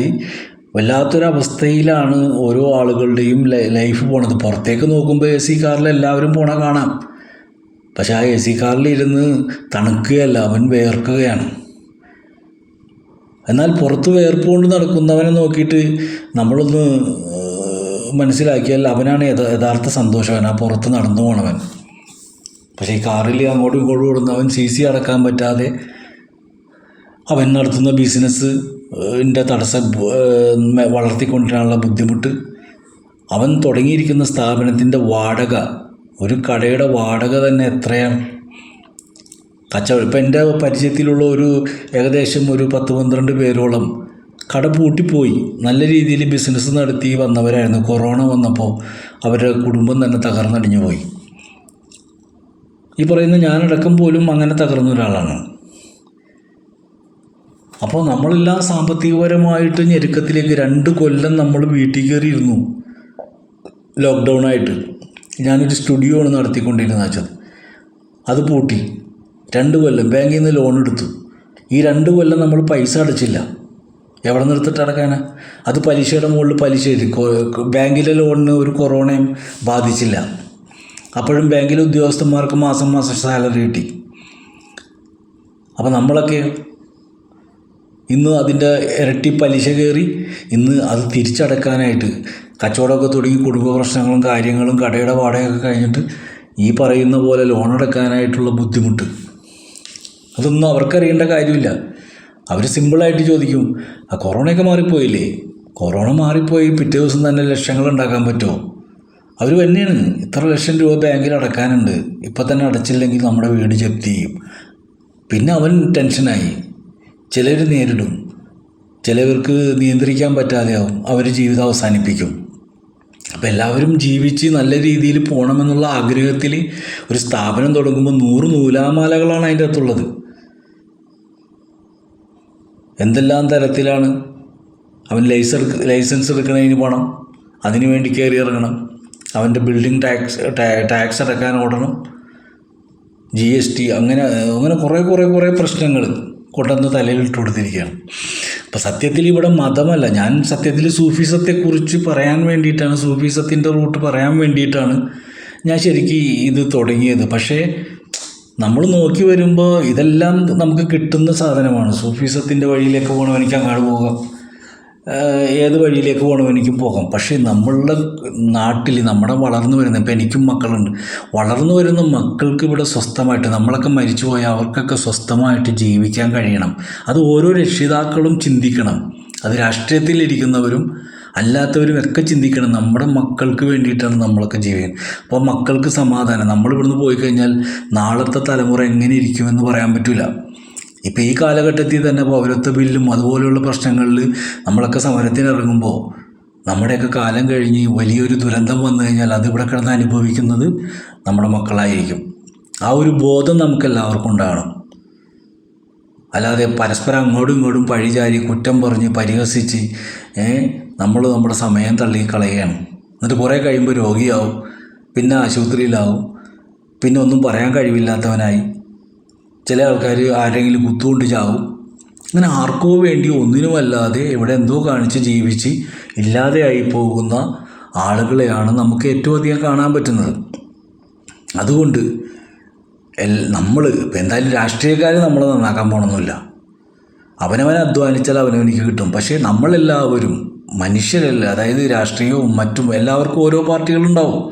വല്ലാത്തൊരവസ്ഥയിലാണ് ഓരോ ആളുകളുടെയും ലൈഫ് പോണത്. പുറത്തേക്ക് നോക്കുമ്പോൾ AC കാറിൽ എല്ലാവരും പോണ കാണാം. പക്ഷെ ആ AC കാറിലിരുന്ന് തണുക്കുകയല്ല, അവൻ വേർക്കുകയാണ്. എന്നാൽ പുറത്ത് വേർപ്പ് കൊണ്ട് നടക്കുന്നവനെ നോക്കിയിട്ട് നമ്മളൊന്ന് മനസ്സിലാക്കിയാൽ അവനാണ് യഥാർത്ഥ സന്തോഷവൻ, ആ പുറത്ത് നടന്നു പോണവൻ. പക്ഷേ ഈ കാറിൽ അങ്ങോട്ടും ഇങ്ങോട്ടും ഓടുന്നവൻ CC അടക്കാൻ പറ്റാതെ അവൻ നടത്തുന്ന ബിസിനസ്സിൻ്റെ തടസ്സം വളർത്തിക്കൊണ്ടിരാനുള്ള ബുദ്ധിമുട്ട്, അവൻ തുടങ്ങിയിരിക്കുന്ന സ്ഥാപനത്തിൻ്റെ വാടക, ഒരു കടയുടെ വാടക തന്നെ എത്രയാണ്? കച്ചവടം ഇപ്പം എൻ്റെ പരിചയത്തിലുള്ള ഏകദേശം ഒരു 10-12 പേരോളം കട പൂട്ടിപ്പോയി. നല്ല രീതിയിൽ ബിസിനസ് നടത്തി വന്നവരായിരുന്നു. കൊറോണ വന്നപ്പോൾ അവരുടെ കുടുംബം തന്നെ തകർന്നടിഞ്ഞു പോയി. ഈ പറയുന്ന ഞാനടക്കം പോലും അങ്ങനെ തകർന്ന ഒരാളാണ്. അപ്പോൾ നമ്മളെല്ലാം സാമ്പത്തികപരമായിട്ട് ഞെരുക്കത്തിലേക്ക് 2 കൊല്ലം നമ്മൾ വീട്ടിൽ കയറിയിരുന്നു. ലോക്ക്ഡൗണായിട്ട് ഞാനൊരു സ്റ്റുഡിയോ ആണ് നടത്തിക്കൊണ്ടിരുന്നത് വെച്ചത്. അത് പൂട്ടി. 2 കൊല്ലം ബാങ്കിൽ നിന്ന് ലോൺ എടുത്തു. ഈ 2 കൊല്ലം നമ്മൾ പൈസ അടച്ചില്ല. എവിടെ നിർത്തിട്ട് അടക്കാനാ? അത് പലിശയുടെ മുകളിൽ പലിശ. ബാങ്കിലെ ലോണിന് ഒരു കൊറോണയും ബാധിച്ചില്ല. അപ്പോഴും ബാങ്കിലെ ഉദ്യോഗസ്ഥന്മാർക്ക് മാസം മാസം സാലറി കിട്ടി. അപ്പോൾ നമ്മളൊക്കെ ഇന്ന് അതിൻ്റെ ഇരട്ടി പലിശ കയറി ഇന്ന് അത് തിരിച്ചടക്കാനായിട്ട് കച്ചവടമൊക്കെ തുടങ്ങി കുടുംബ പ്രശ്നങ്ങളും കാര്യങ്ങളും കടയുടെ വാടകയൊക്കെ കഴിഞ്ഞിട്ട് ഈ പറയുന്ന പോലെ ലോൺ അടക്കാനായിട്ടുള്ള ബുദ്ധിമുട്ട്, അതൊന്നും അവർക്കറിയേണ്ട കാര്യമില്ല. അവർ സിമ്പിളായിട്ട് ചോദിക്കും, ആ കൊറോണയൊക്കെ മാറിപ്പോയില്ലേ? കൊറോണ മാറിപ്പോയി പിറ്റേ ദിവസം തന്നെ ലക്ഷങ്ങൾ ഉണ്ടാക്കാൻ പറ്റുമോ? അവർ തന്നെയാണ് ഇത്ര ലക്ഷം രൂപ ബാങ്കിൽ അടക്കാനുണ്ട്, ഇപ്പം തന്നെ അടച്ചില്ലെങ്കിൽ നമ്മുടെ വീട് ജപ്തി ചെയ്യും. പിന്നെ അവൻ ടെൻഷനായി. ചിലർ നേരിടും, ചിലവർക്ക് നിയന്ത്രിക്കാൻ പറ്റാതെയാവും, അവർ ജീവിതം അവസാനിപ്പിക്കും. അപ്പോൾ എല്ലാവരും ജീവിച്ച് നല്ല രീതിയിൽ പോകണമെന്നുള്ള ആഗ്രഹത്തിൽ ഒരു സ്ഥാപനം തുടങ്ങുമ്പോൾ 100 നൂലാമാലകളാണ് അതിൻ്റെ അകത്തുള്ളത്. എന്തെല്ലാം തരത്തിലാണ്. അവൻ ലൈസൻസ് എടുക്കണതിന് പോകണം, അതിനു വേണ്ടി കയറി ഇറങ്ങണം, അവൻ്റെ ബിൽഡിംഗ് ടാക്സ് അടക്കാൻ ഓടണം, GST, അങ്ങനെ കുറേ പ്രശ്നങ്ങൾ കൊണ്ടുവന്ന് തലയിലിട്ട് കൊടുത്തിരിക്കുകയാണ്. അപ്പോൾ സത്യത്തിൽ ഇവിടെ മതമല്ല, ഞാൻ സത്യത്തിൽ സൂഫിസത്തെക്കുറിച്ച് പറയാൻ വേണ്ടിയിട്ടാണ്, സൂഫിസത്തിൻ്റെ റൂട്ട് പറയാൻ വേണ്ടിയിട്ടാണ് ഞാൻ ശരിക്കും ഇത് തുടങ്ങിയത്. പക്ഷേ നമ്മൾ നോക്കി വരുമ്പോൾ ഇതെല്ലാം നമുക്ക് കിട്ടുന്ന സാധനമാണ്. സൂഫിസത്തിൻ്റെ വഴിയിലേക്ക് പോകണം, എനിക്ക് അങ്ങോട്ട് പോകാം, ഏത് വഴിയിലേക്ക് പോകണം എനിക്കും പോകാം. പക്ഷേ നമ്മളുടെ നാട്ടിൽ നമ്മുടെ വളർന്നു വരുന്ന, ഇപ്പം എനിക്കും മക്കളുണ്ട്, വളർന്നു വരുന്ന മക്കൾക്ക് ഇവിടെ സ്വസ്ഥമായിട്ട്, നമ്മളൊക്കെ മരിച്ചു പോയാൽ അവർക്കൊക്കെ സ്വസ്ഥമായിട്ട് ജീവിക്കാൻ കഴിയണം. അത് ഓരോ രക്ഷിതാക്കളും ചിന്തിക്കണം. അത് രാഷ്ട്രീയത്തിലിരിക്കുന്നവരും അല്ലാത്തവരും ഒക്കെ ചിന്തിക്കണം. നമ്മുടെ മക്കൾക്ക് വേണ്ടിയിട്ടാണ് നമ്മളൊക്കെ ജീവിക്കുന്നത്. അപ്പോൾ മക്കൾക്ക് സമാധാനം. നമ്മളിവിടുന്ന് പോയി കഴിഞ്ഞാൽ നാളത്തെ തലമുറ എങ്ങനെ ഇരിക്കുമെന്ന് പറയാൻ പറ്റില്ല. ഇപ്പോൾ ഈ കാലഘട്ടത്തിൽ തന്നെ പൗരത്വ ബില്ലും അതുപോലെയുള്ള പ്രശ്നങ്ങളിൽ നമ്മളൊക്കെ സമരത്തിനിറങ്ങുമ്പോൾ നമ്മുടെയൊക്കെ കാലം കഴിഞ്ഞ് വലിയൊരു ദുരന്തം വന്നു കഴിഞ്ഞാൽ അതിവിടെ കിടന്ന് അനുഭവിക്കുന്നത് നമ്മുടെ മക്കളായിരിക്കും. ആ ഒരു ബോധം നമുക്കെല്ലാവർക്കും ഉണ്ടാകണം. അല്ലാതെ പരസ്പരം അങ്ങോട്ടും ഇങ്ങോട്ടും പഴിചാരി കുറ്റം പറഞ്ഞ് പരിഹസിച്ച് നമ്മൾ നമ്മുടെ സമയം തള്ളിക്കളയുകയാണ്. എന്നിട്ട് കുറേ കഴിയുമ്പോൾ രോഗിയാവും, പിന്നെ ആശുപത്രിയിലാവും, പിന്നെ ഒന്നും പറയാൻ കഴിവില്ലാത്തവനായി. ചില ആൾക്കാർ ആരെങ്കിലും കുത്തുകൊണ്ട് ചാവും. അങ്ങനെ ആർക്കോ വേണ്ടി ഒന്നിനുമല്ലാതെ ഇവിടെ എന്തോ കാണിച്ച് ജീവിച്ച് ഇല്ലാതെയായി പോകുന്ന ആളുകളെയാണ് നമുക്ക് ഏറ്റവും അധികം കാണാൻ പറ്റുന്നത്. അതുകൊണ്ട് നമ്മൾ ഇപ്പം എന്തായാലും രാഷ്ട്രീയക്കാർ നമ്മളെ നന്നാക്കാൻ പോകണമെന്നില്ല. അവനവൻ അധ്വാനിച്ചാൽ അവനവനിക്ക് കിട്ടും. പക്ഷേ നമ്മളെല്ലാവരും മനുഷ്യരല്ല, അതായത് രാഷ്ട്രീയവും മറ്റും എല്ലാവർക്കും ഓരോ പാർട്ടികളുണ്ടാവും.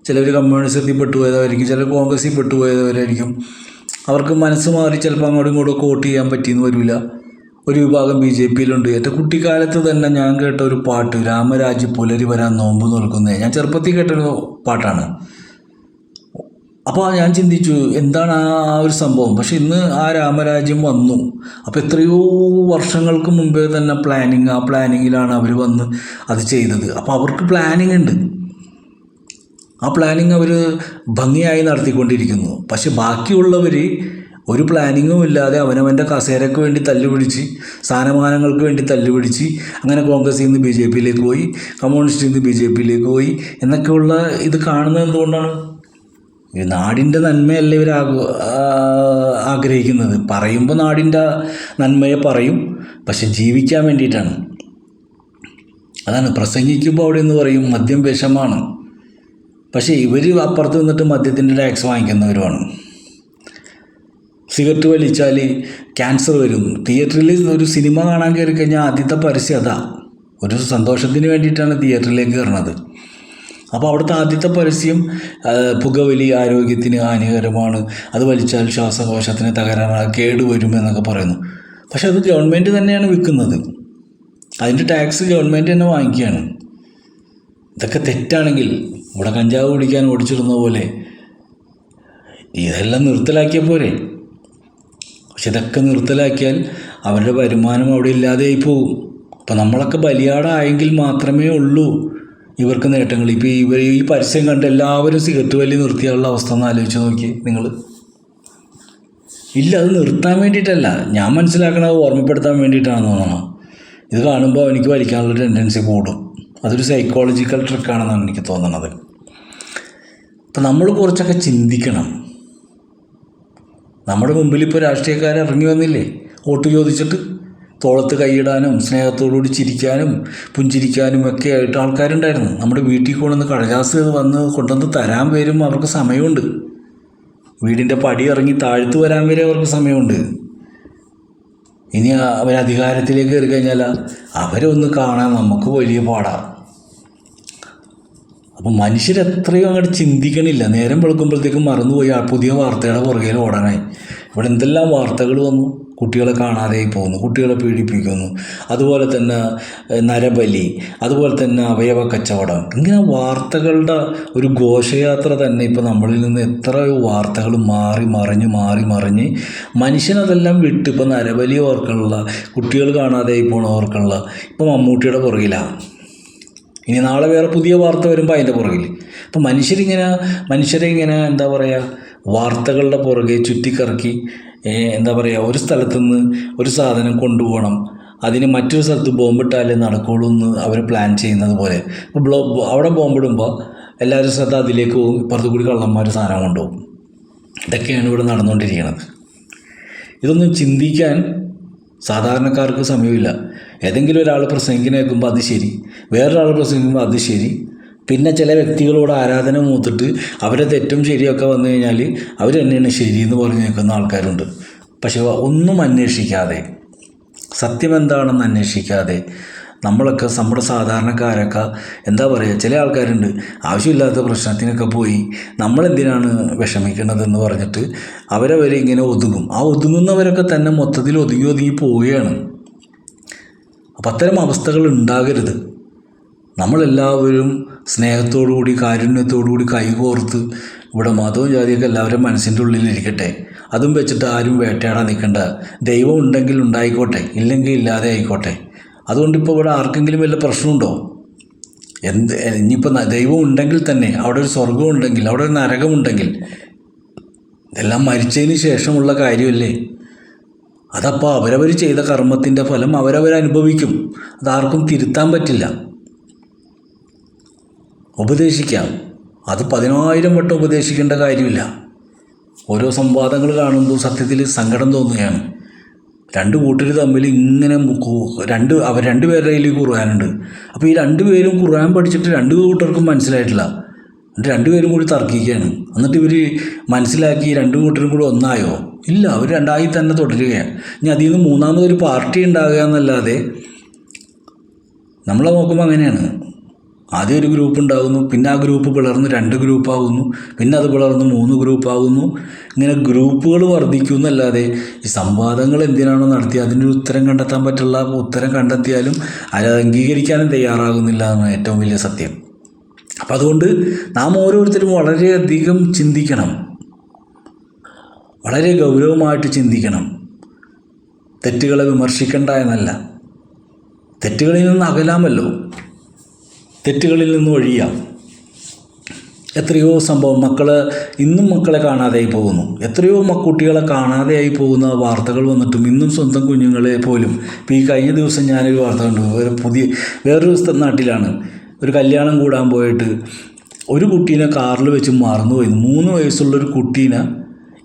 ചിലർ കമ്മ്യൂണിസത്തിൽ പെട്ടുപോയതായിരിക്കും, ചിലർ കോൺഗ്രസിൽ പെട്ടുപോയവരായിരിക്കും. അവർക്ക് മനസ്സ് മാറി ചിലപ്പോൾ അങ്ങോട്ടും ഇങ്ങോട്ടും വോട്ട് ചെയ്യാൻ പറ്റിയെന്ന് വരില്ല. ഒരു വിഭാഗം BJPയിലുണ്ട്. എൻ്റെ കുട്ടിക്കാലത്ത് തന്നെ ഞാൻ കേട്ട ഒരു പാട്ട്, രാമരാജ്യം പുലരി വരാൻ നോമ്പ് നോൽക്കുന്നത്, ഞാൻ ചെറുപ്പത്തിൽ കേട്ടൊരു പാട്ടാണ്. അപ്പോൾ ഞാൻ ചിന്തിച്ചു എന്താണ് ആ ഒരു സംഭവം. പക്ഷെ ഇന്ന് ആ രാമരാജ്യം വന്നു. അപ്പോൾ എത്രയോ വർഷങ്ങൾക്ക് മുമ്പേ തന്നെ ആ പ്ലാനിങ്ങിലാണ് അവർ വന്ന് അത് ചെയ്തത്. അപ്പോൾ അവർക്ക് പ്ലാനിങ് ഉണ്ട്. ആ പ്ലാനിങ് അവർ ഭംഗിയായി നടത്തിക്കൊണ്ടിരിക്കുന്നു. പക്ഷെ ബാക്കിയുള്ളവർ ഒരു പ്ലാനിങ്ങും ഇല്ലാതെ അവനവൻ്റെ കസേരയ്ക്ക് വേണ്ടി തല്ലുപിടിച്ച്, സ്ഥാനമാനങ്ങൾക്ക് വേണ്ടി തല്ലുപിടിച്ച്, അങ്ങനെ കോൺഗ്രസിൽ നിന്ന് BJPയിലേക്ക് പോയി, കമ്മ്യൂണിസ്റ്റിൽ നിന്ന് BJPയിലേക്ക് പോയി എന്നൊക്കെയുള്ള ഇത് കാണുന്നത് എന്തുകൊണ്ടാണ്? ഈ നാടിൻ്റെ നന്മയല്ലേ ഇവർ ആഗ്രഹിക്കുന്നത്. പറയുമ്പോൾ നാടിൻ്റെ നന്മയെ പറയും, പക്ഷെ ജീവിക്കാൻ വേണ്ടിയിട്ടാണ്. അതാണ് പ്രസംഗിക്കുമ്പോൾ അവിടെ നിന്ന് പറയും മദ്യം വിഷമാണ്. പക്ഷേ ഇവർ അപ്പുറത്ത് നിന്നിട്ട് മദ്യത്തിൻ്റെ ടാക്സ് വാങ്ങിക്കുന്നവരുമാണ്. സിഗരറ്റ് വലിച്ചാൽ ക്യാൻസർ വരും. തിയേറ്ററിൽ ഒരു സിനിമ കാണാൻ കയറി കഴിഞ്ഞാൽ ആദ്യത്തെ പരസ്യം അതാ. ഒരു സന്തോഷത്തിന് വേണ്ടിയിട്ടാണ് തിയേറ്ററിലേക്ക് കയറുന്നത്. അപ്പോൾ അവിടുത്തെ ആദ്യത്തെ പരസ്യം പുകവലി ആരോഗ്യത്തിന് ഹാനികരമാണ്, അത് വലിച്ചാൽ ശ്വാസകോശത്തിന് തകരാറാണ്, കേടുവരുമെന്നൊക്കെ പറയുന്നു. പക്ഷെ അത് ഗവൺമെൻറ് തന്നെയാണ് വിൽക്കുന്നത്. അതിൻ്റെ ടാക്സ് ഗവൺമെൻറ് തന്നെ വാങ്ങിക്കുകയാണ്. ഇതൊക്കെ തെറ്റാണെങ്കിൽ ഇവിടെ കഞ്ചാവ് കുടിക്കാൻ ഓടിച്ചിടുന്ന പോലെ ഇതെല്ലാം നിർത്തലാക്കിയ പോരെ. പക്ഷെ ഇതൊക്കെ നിർത്തലാക്കിയാൽ അവരുടെ വരുമാനം അവിടെ ഇല്ലാതെയായി പോകും. അപ്പം നമ്മളൊക്കെ ബലിയാടായെങ്കിൽ മാത്രമേ ഉള്ളൂ ഇവർക്ക് നേട്ടങ്ങൾ. ഇപ്പോൾ ഇവർ ഈ പരസ്യം കണ്ട് എല്ലാവരും സിഗരറ്റ് വലി നിർത്തിയുള്ള അവസ്ഥ ഒന്ന് ആലോചിച്ച് നോക്കി നിങ്ങൾ. ഇല്ല, അത് നിർത്താൻ വേണ്ടിയിട്ടല്ല, ഞാൻ മനസ്സിലാക്കണത് ഓർമ്മപ്പെടുത്താൻ വേണ്ടിയിട്ടാണെന്ന് തോന്നണം. ഇത് കാണുമ്പോൾ എനിക്ക് വലിക്കാനുള്ള ടെൻഡൻസി കൂടും. അതൊരു സൈക്കോളജിക്കൽ ട്രിക്കാണെന്നാണ് എനിക്ക് തോന്നണത്. അപ്പം നമ്മൾ കുറച്ചൊക്കെ ചിന്തിക്കണം. നമ്മുടെ മുമ്പിൽ ഇപ്പോൾ രാഷ്ട്രീയക്കാർ ഇറങ്ങി വന്നില്ലേ വോട്ട് ചോദിച്ചിട്ട്? തോളത്ത് കൈയിടാനും സ്നേഹത്തോടുകൂടി ചിരിക്കാനും പുഞ്ചിരിക്കാനും ഒക്കെ ആയിട്ട് ആൾക്കാരുണ്ടായിരുന്നു. നമ്മുടെ വീട്ടിൽ കൊണ്ടുവന്ന് കടലാസ് കൊണ്ടുവന്ന് തരാൻ വരും അവർക്ക് സമയമുണ്ട്. വീടിൻ്റെ പടി ഇറങ്ങി താഴ്ത്തു വരാൻ വരെ അവർക്ക് സമയമുണ്ട്. ഇനി അവർ അധികാരത്തിലേക്ക് കയറി കഴിഞ്ഞാൽ അവരെ ഒന്ന് കാണാൻ നമുക്ക് വലിയ പാടാണ്. അപ്പം മനുഷ്യരെത്രയും അങ്ങോട്ട് ചിന്തിക്കണില്ല. നേരം വെളുക്കുമ്പോഴത്തേക്കും മറന്നുപോയി പുതിയ വാർത്തയുടെ പുറകിൽ ഓടാനായി. ഇവിടെ എന്തെല്ലാം വാർത്തകൾ വന്നു. കുട്ടികളെ കാണാതെയായി പോകുന്നു, കുട്ടികളെ പീഡിപ്പിക്കുന്നു, അതുപോലെ തന്നെ നരബലി, അതുപോലെ തന്നെ അവയവ കച്ചവടം. ഇങ്ങനെ വാർത്തകളുടെ ഒരു ഘോഷയാത്ര തന്നെ ഇപ്പോൾ നമ്മളിൽ നിന്ന് എത്രയോ വാർത്തകൾ മാറി മറിഞ്ഞ് മനുഷ്യനതെല്ലാം വിട്ട് ഇപ്പോൾ നരബലി ഓർക്കുള്ള, കുട്ടികൾ കാണാതെയായി പോണവർക്കുള്ള ഇപ്പോൾ മമ്മൂട്ടിയുടെ പുറകിലാണ്. ഇനി നാളെ വേറെ പുതിയ വാർത്ത വരുമ്പോൾ അതിൻ്റെ പുറകിൽ. അപ്പോൾ മനുഷ്യരെ ഇങ്ങനെ എന്താ പറയുക, വാർത്തകളുടെ പുറകെ ചുറ്റിക്കറക്കി എന്താ പറയുക, ഒരു സ്ഥലത്തുനിന്ന് ഒരു സാധനം കൊണ്ടുപോകണം, അതിന് മറ്റൊരു സ്ഥലത്ത് ബോംബിട്ടാലേ നടക്കുള്ളൂ എന്ന് അവർ പ്ലാൻ ചെയ്യുന്നത് പോലെ. അപ്പോൾ അവിടെ ബോംബിടുമ്പോൾ എല്ലാവരും ശ്രദ്ധ അതിലേക്ക് പോകും, ഇപ്പുറത്ത് കൂടി കള്ളന്മാർ സാധനം കൊണ്ടുപോകും. ഇതൊക്കെയാണ് ഇവിടെ നടന്നുകൊണ്ടിരിക്കുന്നത്. ഇതൊന്നും ചിന്തിക്കാൻ സാധാരണക്കാർക്ക് സമയമില്ല. ഏതെങ്കിലും ഒരാൾ പ്രസംഗിക്കുന്ന കേൾക്കുമ്പോൾ അത് ശരി, വേറൊരാൾ പ്രസംഗിക്കുമ്പോൾ അത് ശരി, പിന്നെ ചില വ്യക്തികളോട് ആരാധന മൂത്തിട്ട് അവരെ തെറ്റും ശരിയൊക്കെ വന്നു കഴിഞ്ഞാൽ അവർ തന്നെയാണ് ശരിയെന്ന് പറഞ്ഞ് നിൽക്കുന്ന ആൾക്കാരുണ്ട്. പക്ഷെ ഒന്നും അന്വേഷിക്കാതെ, സത്യം എന്താണെന്ന് അന്വേഷിക്കാതെ നമ്മളൊക്കെ, നമ്മുടെ സാധാരണക്കാരൊക്കെ എന്താ പറയുക, ചില ആൾക്കാരുണ്ട് ആവശ്യമില്ലാത്ത പ്രശ്നത്തിനൊക്കെ പോയി നമ്മളെന്തിനാണ് വിഷമിക്കണതെന്ന് പറഞ്ഞിട്ട് അവരവരെ ഇങ്ങനെ ഒതുങ്ങും. ആ ഒതുങ്ങുന്നവരൊക്കെ തന്നെ മൊത്തത്തിൽ ഒതുങ്ങി പോവുകയാണ്. അപ്പം അത്തരം അവസ്ഥകൾ ഉണ്ടാകരുത്. നമ്മളെല്ലാവരും സ്നേഹത്തോടുകൂടി കാരുണ്യത്തോടുകൂടി കൈകോർത്ത് ഇവിടെ മതവും ജാതിയൊക്കെ എല്ലാവരും മനസ്സിൻ്റെ ഉള്ളിലിരിക്കട്ടെ. അതും വെച്ചിട്ട് ആരും വേട്ടയാടാൻ നിൽക്കണ്ട. ദൈവം ഉണ്ടെങ്കിൽ ഉണ്ടായിക്കോട്ടെ, ഇല്ലെങ്കിൽ ഇല്ലാതെ ആയിക്കോട്ടെ. അതുകൊണ്ടിപ്പോൾ ഇവിടെ ആർക്കെങ്കിലും വല്ല പ്രശ്നമുണ്ടോ? ഇനിയിപ്പോൾ ദൈവം ഉണ്ടെങ്കിൽ തന്നെ അവിടെ ഒരു സ്വർഗം ഉണ്ടെങ്കിൽ, അവിടെ ഒരു നരകമുണ്ടെങ്കിൽ, ഇതെല്ലാം മരിച്ചതിന് ശേഷമുള്ള കാര്യമല്ലേ. അതപ്പോൾ അവരവർ ചെയ്ത കർമ്മത്തിൻ്റെ ഫലം അവരവരനുഭവിക്കും. അതാർക്കും തിരുത്താൻ പറ്റില്ല. ഉപദേശിക്കാം, അത് 10,000 വട്ടം ഉപദേശിക്കേണ്ട കാര്യമില്ല. ഓരോ സംവാദങ്ങൾ കാണുമ്പോൾ സത്യത്തിൽ സങ്കടം തോന്നുകയാണ്. രണ്ട് കൂട്ടർ തമ്മിൽ ഇങ്ങനെ അവർ രണ്ടുപേരുടെ കയ്യിൽ ഖുർആനുണ്ട്. അപ്പോൾ ഈ രണ്ടുപേരും ഖുർആൻ പഠിച്ചിട്ട് രണ്ട് കൂട്ടർക്കും മനസ്സിലായിട്ടില്ല. എന്നിട്ട് രണ്ടുപേരും കൂടി തർക്കിക്കുകയാണ്. എന്നിട്ട് ഇവർ മനസ്സിലാക്കി രണ്ട് കൂട്ടരും കൂടി ഒന്നായോ? ഇല്ല, അവർ രണ്ടായി തന്നെ തുടരുകയാണ്. ഇനി അതിൽ നിന്ന് മൂന്നാമതൊരു പാർട്ടി ഉണ്ടാകുക എന്നല്ലാതെ നമ്മളെ നോക്കുമ്പോൾ അങ്ങനെയാണ്. ആദ്യം ഒരു ഗ്രൂപ്പ് ഉണ്ടാകുന്നു, പിന്നെ ആ ഗ്രൂപ്പ് പിളർന്ന് 2 ഗ്രൂപ്പാകുന്നു, പിന്നെ അത് പിളർന്ന് 3 ഗ്രൂപ്പാകുന്നു. ഇങ്ങനെ ഗ്രൂപ്പുകൾ വർദ്ധിക്കുന്നല്ലാതെ ഈ സംവാദങ്ങൾ എന്തിനാണോ നടത്തി അതിൻ്റെ ഉത്തരം കണ്ടെത്താൻ പറ്റുള്ള ഉത്തരം കണ്ടെത്തിയാലും അത് അംഗീകരിക്കാനും തയ്യാറാകുന്നില്ല എന്നാണ് ഏറ്റവും വലിയ സത്യം. അപ്പം അതുകൊണ്ട് നാം ഓരോരുത്തരും വളരെയധികം ചിന്തിക്കണം, വളരെ ഗൗരവമായിട്ട് ചിന്തിക്കണം. തെറ്റുകളെ വിമർശിക്കേണ്ട എന്നല്ല, തെറ്റുകളിൽ നിന്ന് അകലാമല്ലോ, തെറ്റുകളിൽ നിന്ന് ഒഴിയാം. എത്രയോ സംഭവം ഇന്നും മക്കളെ കാണാതെയായി പോകുന്നു. എത്രയോ കുട്ടികളെ കാണാതെയായി പോകുന്ന വാർത്തകൾ വന്നിട്ടും ഇന്നും സ്വന്തം കുഞ്ഞുങ്ങളെ പോലും. ഇപ്പോൾ ഈ കഴിഞ്ഞ ദിവസം ഞാനൊരു വാർത്ത കണ്ടു. വേറൊരു നാട്ടിലാണ് ഒരു കല്യാണം കൂടാൻ പോയിട്ട് ഒരു കുട്ടീനെ കാറിൽ വെച്ച് മറന്നുപോയി. 3 വയസ്സുള്ളൊരു കുട്ടീനെ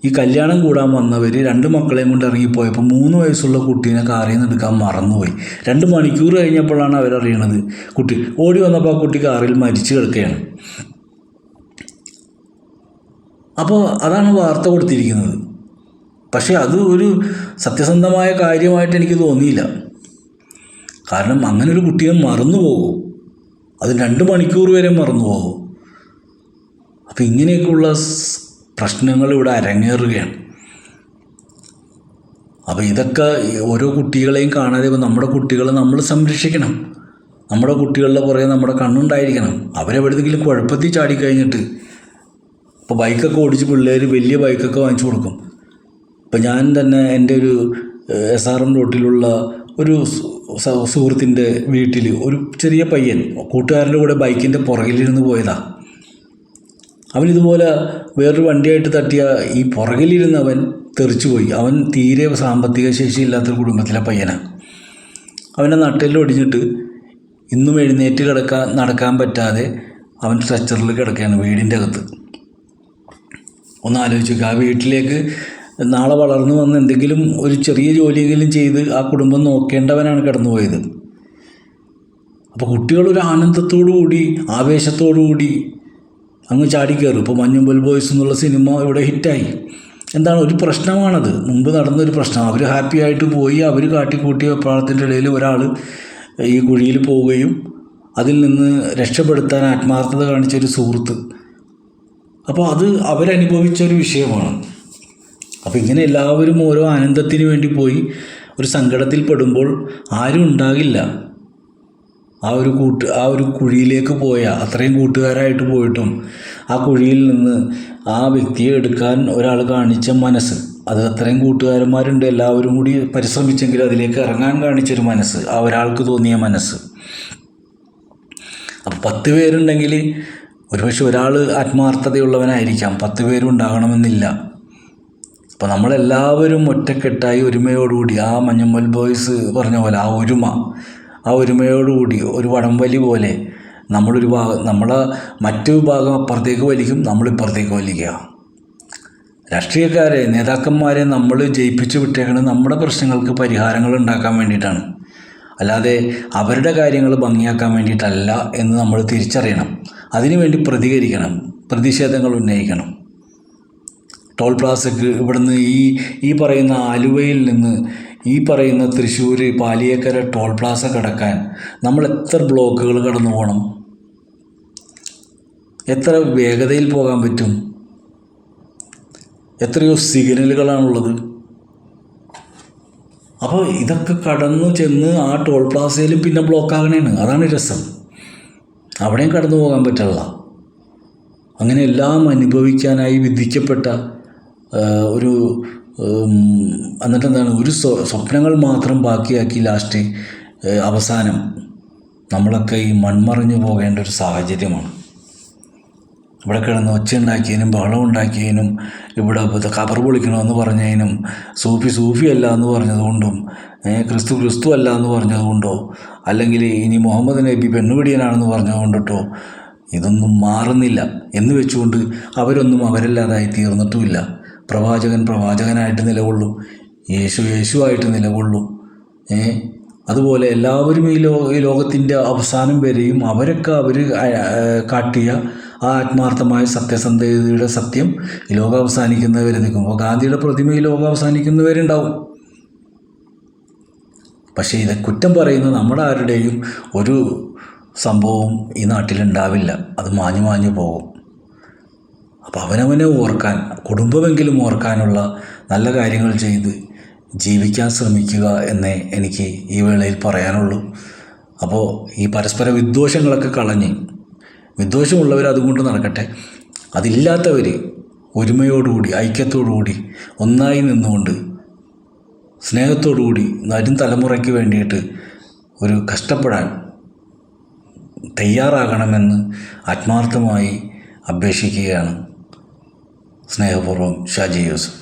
ഈ കല്യാണം കൂടാൻ വന്നവർ 2 മക്കളെയും കൊണ്ട് ഇറങ്ങിപ്പോയപ്പോൾ 3 വയസ്സുള്ള കുട്ടീനെ കാറിൽ നിന്ന് എടുക്കാൻ മറന്നുപോയി. 2 മണിക്കൂർ കഴിഞ്ഞപ്പോഴാണ് അവരറിയണത്. കുട്ടി ഓടി വന്നപ്പോൾ ആ കുട്ടി കാറിൽ മരിച്ചു കിടക്കുകയാണ്. അപ്പോൾ അതാണ് വാർത്ത കൊടുത്തിരിക്കുന്നത്. പക്ഷേ അത് ഒരു സത്യസന്ധമായ കാര്യമായിട്ട് എനിക്ക് തോന്നിയില്ല. കാരണം അങ്ങനെ ഒരു കുട്ടിയെ മറന്നു പോകും, അത് 2 മണിക്കൂർ വരെ മറന്നു പോകും. അപ്പോൾ ഇങ്ങനെയൊക്കെയുള്ള പ്രശ്നങ്ങൾ ഇവിടെ അരങ്ങേറുകയാണ്. അപ്പോൾ ഇതൊക്കെ ഓരോ കുട്ടികളെയും കാണാതെ നമ്മുടെ കുട്ടികളെ നമ്മൾ സംരക്ഷിക്കണം. നമ്മുടെ കുട്ടികളുടെ പുറകെ നമ്മുടെ കണ്ണുണ്ടായിരിക്കണം. അവരെവിടെയെങ്കിലും കുഴപ്പത്തിൽ ചാടിക്കഴിഞ്ഞിട്ട് ഇപ്പോൾ ബൈക്കൊക്കെ ഓടിച്ച് പിള്ളേർ വലിയ ബൈക്കൊക്കെ വാങ്ങിച്ചു കൊടുക്കും. ഇപ്പോൾ ഞാൻ തന്നെ എൻ്റെ ഒരു SRM റോട്ടിലുള്ള ഒരു സുഹൃത്തിൻ്റെ വീട്ടിൽ ഒരു ചെറിയ പയ്യൻ കൂട്ടുകാരൻ്റെ കൂടെ ബൈക്കിൻ്റെ പുറകിലിരുന്ന് പോയതാണ്. അവനിതുപോലെ വേറൊരു വണ്ടിയായിട്ട് തട്ടിയ ഈ പുറകിലിരുന്നവൻ തെറിച്ചുപോയി. അവൻ തീരെ സാമ്പത്തിക ശേഷിയില്ലാത്തൊരു കുടുംബത്തിലെ പയ്യനാണ്. അവൻ്റെ നട്ടെല്ലൊടിഞ്ഞിട്ട് ഇന്നും എഴുന്നേറ്റ് നടക്കാൻ പറ്റാതെ അവൻ സ്ട്രെച്ചറിൽ കിടക്കുകയാണ് വീടിൻ്റെ അകത്ത്. ഒന്ന് ആലോചിച്ച് നോക്കുക, ആ വീട്ടിലേക്ക് നാളെ വളർന്നു വന്ന് എന്തെങ്കിലും ഒരു ചെറിയ ജോലിയെങ്കിലും ചെയ്ത് ആ കുടുംബം നോക്കേണ്ടവനാണ് കടന്നുപോയത്. അപ്പോൾ കുട്ടികളൊരു ആനന്ദത്തോടു കൂടി ആവേശത്തോടു കൂടി അങ്ങ് ചാടിക്കയറും. ഇപ്പോൾ മഞ്ഞുമ്പൽ ബോയ്സ് എന്നുള്ള സിനിമ ഇവിടെ ഹിറ്റായി. എന്താണ് ഒരു പ്രശ്നമാണത്, മുമ്പ് നടന്നൊരു പ്രശ്നം. അവർ ഹാപ്പി ആയിട്ട് പോയി, അവർ കാട്ടിക്കൂട്ടിയ വെപ്രാളത്തിൻ്റെ ഇടയിൽ ഒരാൾ ഈ കുഴിയിൽ പോവുകയും അതിൽ നിന്ന് രക്ഷപ്പെടുത്താൻ ആത്മാർത്ഥത കാണിച്ചൊരു സുഹൃത്ത്. അപ്പോൾ അത് അവരനുഭവിച്ചൊരു വിഷയമാണ്. അപ്പോൾ ഇങ്ങനെ എല്ലാവരും ഓരോ ആനന്ദത്തിന് വേണ്ടി പോയി ഒരു സങ്കടത്തിൽ പെടുമ്പോൾ ആരും ഉണ്ടാകില്ല. ആ ഒരു കുഴിയിലേക്ക് പോയ അത്രയും കൂട്ടുകാരായിട്ട് പോയിട്ടും ആ കുഴിയിൽ നിന്ന് ആ വ്യക്തിയെ എടുക്കാൻ ഒരാൾ കാണിച്ച മനസ്സ്, അത് അത്രയും കൂട്ടുകാരന്മാരുണ്ട്, എല്ലാവരും കൂടി പരിശ്രമിച്ചെങ്കിൽ അതിലേക്ക് ഇറങ്ങാൻ കാണിച്ചൊരു മനസ്സ്, ആ ഒരാൾക്ക് തോന്നിയ മനസ്സ്. അപ്പോൾ 10 പേരുണ്ടെങ്കിൽ ഒരുപക്ഷെ ഒരാൾ ആത്മാർത്ഥതയുള്ളവനായിരിക്കാം, 10 പേരും ഉണ്ടാകണമെന്നില്ല. അപ്പോൾ നമ്മളെല്ലാവരും ഒറ്റക്കെട്ടായി ഒരുമയോടുകൂടി ആ മഞ്ഞുമ്മൽ ബോയ്സ് പറഞ്ഞ പോലെ ആ ഒരുമയോടുകൂടി ഒരു വടംവലി പോലെ നമ്മളെ മറ്റു വിഭാഗം അപ്പുറത്തേക്ക് വലിക്കും, നമ്മളിപ്പുറത്തേക്ക് വലിക്കുക. രാഷ്ട്രീയക്കാരെ, നേതാക്കന്മാരെ നമ്മൾ ജയിപ്പിച്ച് വിട്ടേക്കുന്നത് നമ്മുടെ പ്രശ്നങ്ങൾക്ക് പരിഹാരങ്ങൾ ഉണ്ടാക്കാൻ വേണ്ടിയിട്ടാണ്, അല്ലാതെ അവരുടെ കാര്യങ്ങൾ ഭംഗിയാക്കാൻ വേണ്ടിയിട്ടല്ല എന്ന് നമ്മൾ തിരിച്ചറിയണം. അതിനുവേണ്ടി പ്രതികരിക്കണം, പ്രതിഷേധങ്ങൾ ഉന്നയിക്കണം. ടോൾ പ്ലാസയ്ക്ക് ഇവിടുന്ന് ഈ പറയുന്ന ആലുവയിൽ നിന്ന് ഈ പറയുന്ന തൃശ്ശൂർ പാലിയേക്കര ടോൾ പ്ലാസ കടക്കാൻ നമ്മൾ എത്ര ബ്ലോക്കുകൾ കടന്നു പോകണം? എത്ര വേഗതയിൽ പോകാൻ പറ്റും? എത്രയോ സിഗ്നലുകളാണുള്ളത്. അപ്പോൾ ഇതൊക്കെ കടന്നു ചെന്ന് ആ ടോൾ പ്ലാസയിലും പിന്നെ ബ്ലോക്കാകണേണ്. അതാണ് രസം. അവിടെയും കടന്നു പോകാൻ പറ്റില്ല. അങ്ങനെ എല്ലാം അനുഭവിക്കാനായി വിധിക്കപ്പെട്ട ഒരു എന്നിട്ടെന്താണ് ഒരു സ്വപ്നങ്ങൾ മാത്രം ബാക്കിയാക്കി ലാസ്റ്റ് അവസാനം നമ്മളൊക്കെ ഈ മൺമറിഞ്ഞു പോകേണ്ട ഒരു സാഹചര്യമാണ്. ഇവിടെ കിടന്ന് ഒച്ച ഉണ്ടാക്കിയതിനും ബഹളം ഉണ്ടാക്കിയതിനും ഇവിടെ ഖബർ പൊളിക്കണമെന്ന് പറഞ്ഞതിനും സൂഫി അല്ല എന്ന് പറഞ്ഞതുകൊണ്ടും ക്രിസ്തു അല്ല എന്ന് പറഞ്ഞതുകൊണ്ടോ അല്ലെങ്കിൽ ഇനി മുഹമ്മദ് നബി പെണ്ണുപിടിയനാണെന്ന് പറഞ്ഞതുകൊണ്ടിട്ടോ ഇതൊന്നും മാറുന്നില്ല എന്ന് വെച്ചുകൊണ്ട് അവരൊന്നും അവരല്ലാതായി തീർന്നിട്ടുമില്ല. പ്രവാചകനായിട്ട് നിലകൊള്ളും. യേശുവായിട്ട് നിലകൊള്ളും. അതുപോലെ എല്ലാവരും ഈ ലോകത്തിൻ്റെ അവസാനം വരെയും അവർ കാട്ടിയ ആ ആത്മാർത്ഥമായ സത്യസന്ധതയുടെ സത്യം ഈ ലോകം അവസാനിക്കുന്നവരെ നിൽക്കുമ്പോൾ ഗാന്ധിയുടെ പ്രതിമ ഈ ലോകം അവസാനിക്കുന്നവരുണ്ടാവും. പക്ഷേ ഇത് കുറ്റം പറയുന്ന നമ്മുടെ ആരുടെയും ഒരു സംഭവം ഈ നാട്ടിലുണ്ടാവില്ല. അത് മാഞ്ഞു പോകും. അപ്പോൾ അവനവനെ ഓർക്കാൻ, കുടുംബമെങ്കിലും ഓർക്കാനുള്ള നല്ല കാര്യങ്ങൾ ചെയ്ത് ജീവിക്കാൻ ശ്രമിക്കുക എന്നേ എനിക്ക് ഈ വേളയിൽ പറയാനുള്ളൂ. അപ്പോൾ ഈ പരസ്പര വിദ്വേഷങ്ങളൊക്കെ കളഞ്ഞ്, വിദ്വേഷമുള്ളവർ അതുകൊണ്ട് നടക്കട്ടെ, അതില്ലാത്തവർ ഒരുമയോടുകൂടി ഐക്യത്തോടുകൂടി ഒന്നായി നിന്നുകൊണ്ട് സ്നേഹത്തോടുകൂടി വരും തലമുറയ്ക്ക് വേണ്ടിയിട്ട് ഒരു കഷ്ടപ്പെടാൻ തയ്യാറാകണമെന്ന് ആത്മാർത്ഥമായി അപേക്ഷിക്കുകയാണ്. സ്നേഹപൂർവ്വം ഷാജി യൂസഫ്.